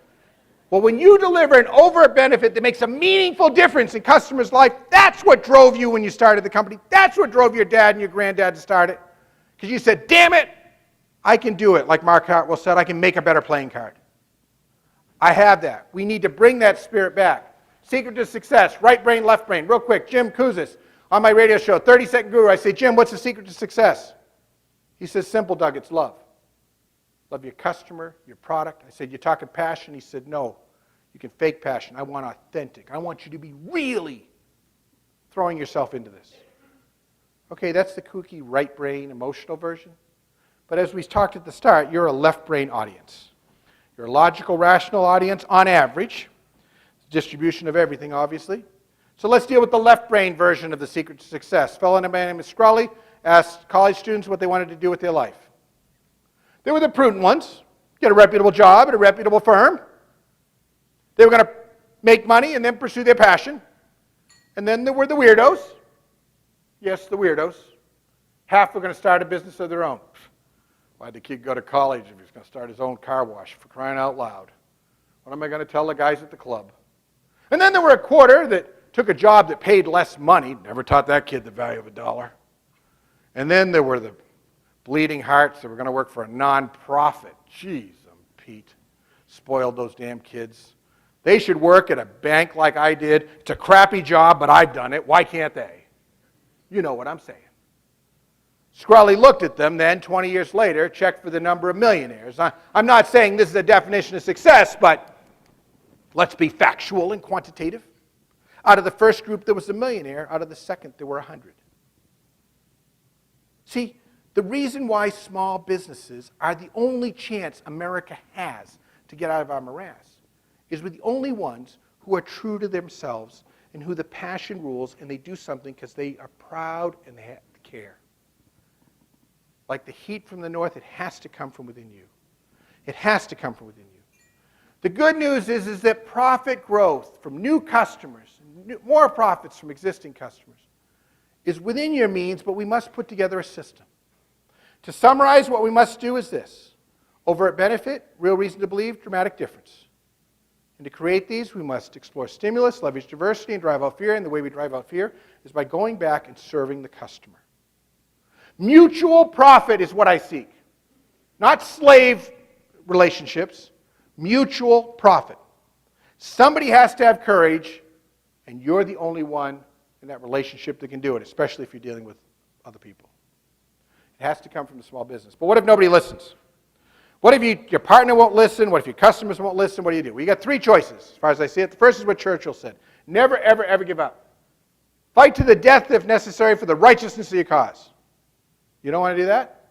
Well, when you deliver an overt benefit that makes a meaningful difference in customers' life, that's what drove you when you started the company. That's what drove your dad and your granddad to start it. Because you said, damn it, I can do it. Like Mark Hartwell said, I can make a better playing card. I have that. We need to bring that spirit back. Secret to success, right brain, left brain. Real quick, Jim Kouzis on my radio show, 30-Second Guru. I say, Jim, what's the secret to success? He says, simple, Doug, it's love. Love your customer, your product. I said, you're talking passion? He said, no, you can fake passion. I want authentic. I want you to be really throwing yourself into this. Okay, that's the kooky right brain emotional version. But as we talked at the start, you're a left brain audience. You're a logical, rational audience on average. Distribution of everything, obviously. So let's deal with the left brain version of the secret to success. A fellow named Scully asked college students what they wanted to do with their life. They were the prudent ones, get a reputable job at a reputable firm. They were going to make money and then pursue their passion. And then there were the weirdos. Yes, the weirdos. Half were going to start a business of their own. Why'd the kid go to college if he's going to start his own car wash, for crying out loud? What am I going to tell the guys at the club? And then there were a quarter that took a job that paid less money. Never taught that kid the value of $1. And then there were the bleeding hearts that were going to work for a nonprofit. Jeez, Pete. Spoiled those damn kids. They should work at a bank like I did. It's a crappy job, but I've done it. Why can't they? You know what I'm saying. Scully looked at them then, 20 years later, checked for the number of millionaires. I'm not saying this is a definition of success, but let's be factual and quantitative. Out of the first group, there was a millionaire. Out of the second, there were 100. See, the reason why small businesses are the only chance America has to get out of our morass is we're the only ones who are true to themselves and who the passion rules, and they do something because they are proud and they care. Like the heat from the north, it has to come from within you. It has to come from within you. The good news is that profit growth from new customers, more profits from existing customers, is within your means, but we must put together a system. To summarize, what we must do is this. Overt benefit, real reason to believe, dramatic difference. And to create these, we must explore stimulus, leverage diversity, and drive out fear. And the way we drive out fear is by going back and serving the customer. Mutual profit is what I seek. Not slave relationships, mutual profit. Somebody has to have courage, and you're the only one in that relationship that can do it, especially if you're dealing with other people. It has to come from the small business. But what if nobody listens? What if your partner won't listen? What if your customers won't listen? What do you do? Well, you got three choices, as far as I see it. The first is what Churchill said. Never, ever, ever give up. Fight to the death if necessary for the righteousness of your cause. You don't want to do that?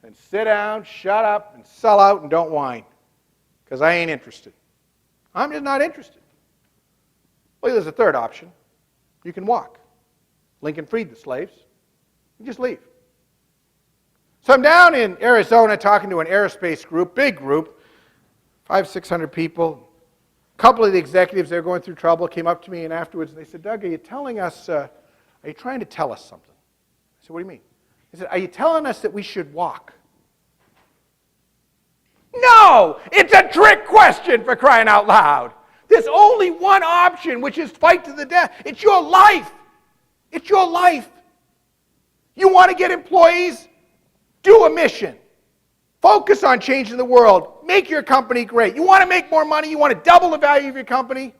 Then sit down, shut up, and sell out and don't whine. Because I ain't interested. I'm just not interested. Well, there's a third option. You can walk. Lincoln freed the slaves. You just leave. So I'm down in Arizona talking to an aerospace group, big group, 500-600 people. A couple of the executives, they were going through trouble, came up to me and afterwards they said, Doug, are you telling us, are you trying to tell us something? I said, what do you mean? He said, are you telling us that we should walk? No! It's a trick question, for crying out loud. There's only one option, which is fight to the death. It's your life. It's your life. You want to get employees? Do a mission. Focus on changing the world. Make your company great. You want to make more money? You want to double the value of your company?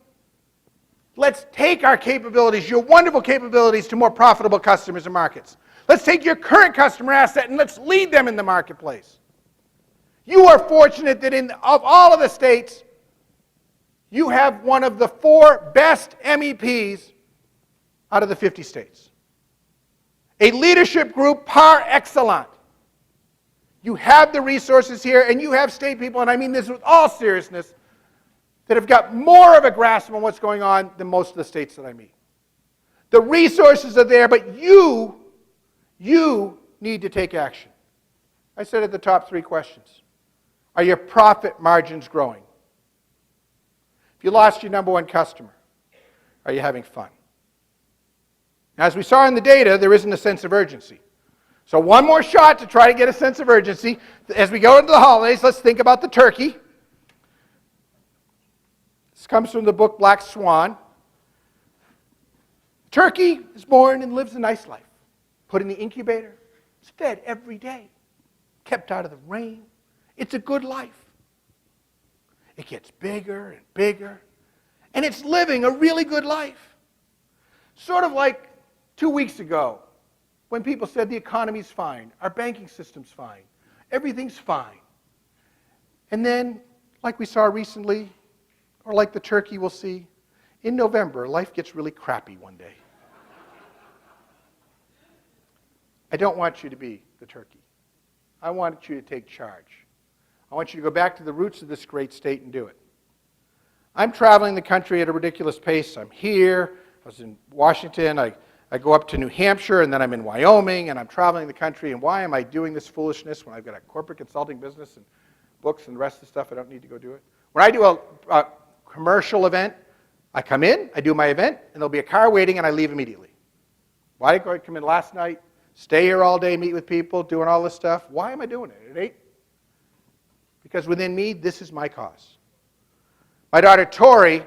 Let's take our capabilities, your wonderful capabilities, to more profitable customers and markets. Let's take your current customer asset and let's lead them in the marketplace. You are fortunate that of all of the states, you have one of the 4 best MEPs out of the 50 states. A leadership group par excellence. You have the resources here, and you have state people, and I mean this with all seriousness, that have got more of a grasp on what's going on than most of the states that I meet. The resources are there, but you need to take action. I said at the top 3 questions. Are your profit margins growing? If you lost your number 1 customer, are you having fun? Now, as we saw in the data, there isn't a sense of urgency. So one more shot to try to get a sense of urgency. As we go into the holidays, let's think about the turkey. This comes from the book Black Swan. Turkey is born and lives a nice life. Put in the incubator. It's fed every day. Kept out of the rain. It's a good life. It gets bigger and bigger. And it's living a really good life. Sort of like 2 weeks ago, when people said the economy's fine, our banking system's fine, everything's fine. And then, like we saw recently, or like the turkey we'll see, in November, life gets really crappy one day. I don't want you to be the turkey. I want you to take charge. I want you to go back to the roots of this great state and do it. I'm traveling the country at a ridiculous pace. I'm here. I was in Washington. I go up to New Hampshire, and then I'm in Wyoming, and I'm traveling the country, and why am I doing this foolishness when I've got a corporate consulting business and books and the rest of the stuff? I don't need to go do it. When I do a commercial event, I come in, I do my event, and there'll be a car waiting, and I leave immediately. Why did I come in last night, stay here all day, meet with people, doing all this stuff? Why am I doing it at 8? Because within me, this is my cause. My daughter, Tori,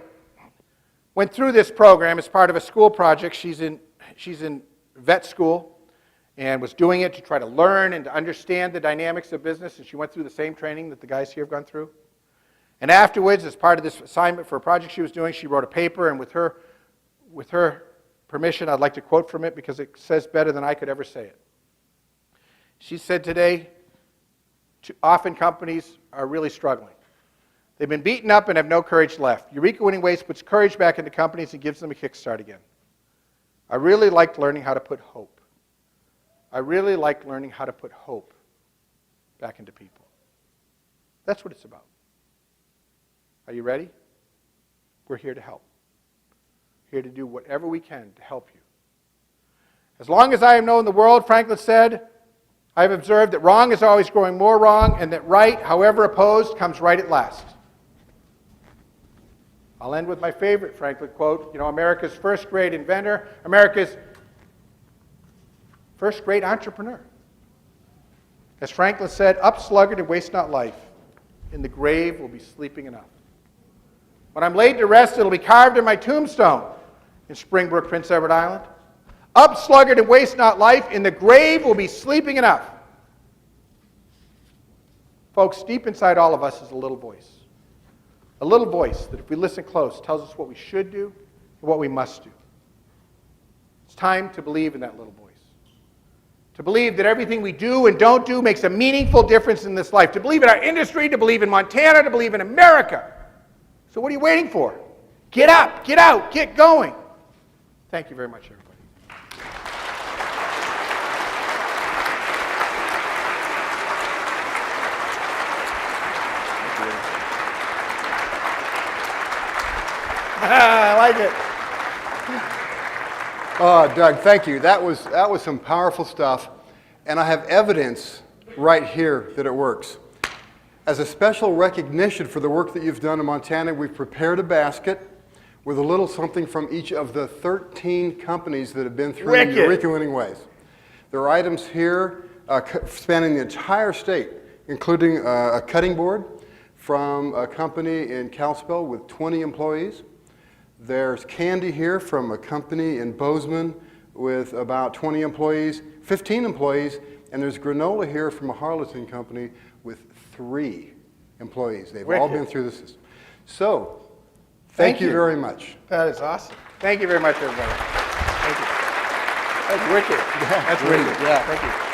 went through this program as part of a school project. She's in vet school and was doing it to try to learn and to understand the dynamics of business, and she went through the same training that the guys here have gone through. And afterwards, as part of this assignment for a project she was doing, she wrote a paper, and with her permission, I'd like to quote from it because it says better than I could ever say it. She said today, often companies are really struggling. They've been beaten up and have no courage left. Eureka Winning Ways puts courage back into companies and gives them a kickstart again. I really liked learning how to put hope. I really liked learning how to put hope back into people. That's what it's about. Are you ready? We're here to help. Here to do whatever we can to help you. As long as I have known the world, Franklin said, I have observed that wrong is always growing more wrong, and that right, however opposed, comes right at last. I'll end with my favorite Franklin quote. You know, America's first great inventor, America's first great entrepreneur. As Franklin said, up sluggard and waste not life. In the grave will be sleeping enough. When I'm laid to rest, it'll be carved in my tombstone in Springbrook, Prince Edward Island. Up, sluggard, and waste not life. In the grave will be sleeping enough. Folks, deep inside all of us is a little voice. A little voice that if we listen close tells us what we should do and what we must do. It's time to believe in that little voice. To believe that everything we do and don't do makes a meaningful difference in this life. To believe in our industry, to believe in Montana, to believe in America. So what are you waiting for? Get up, get out, get going. Thank you very much, everybody. I like it. Oh, Doug, thank you. That was some powerful stuff, and I have evidence right here that it works. As a special recognition for the work that you've done in Montana, we've prepared a basket with a little something from each of the 13 companies that have been through Eureka Winning Ways. There are items here spanning the entire state, including a cutting board from a company in Kalispell with 20 employees. There's candy here from a company in Bozeman with about 20 employees, 15 employees, and there's granola here from a Harleton company with 3 employees. They've all been through the system. So, thank you very much. That is awesome. Thank you very much, everybody. Thank you. That's wicked. That's wicked, yeah. Thank you.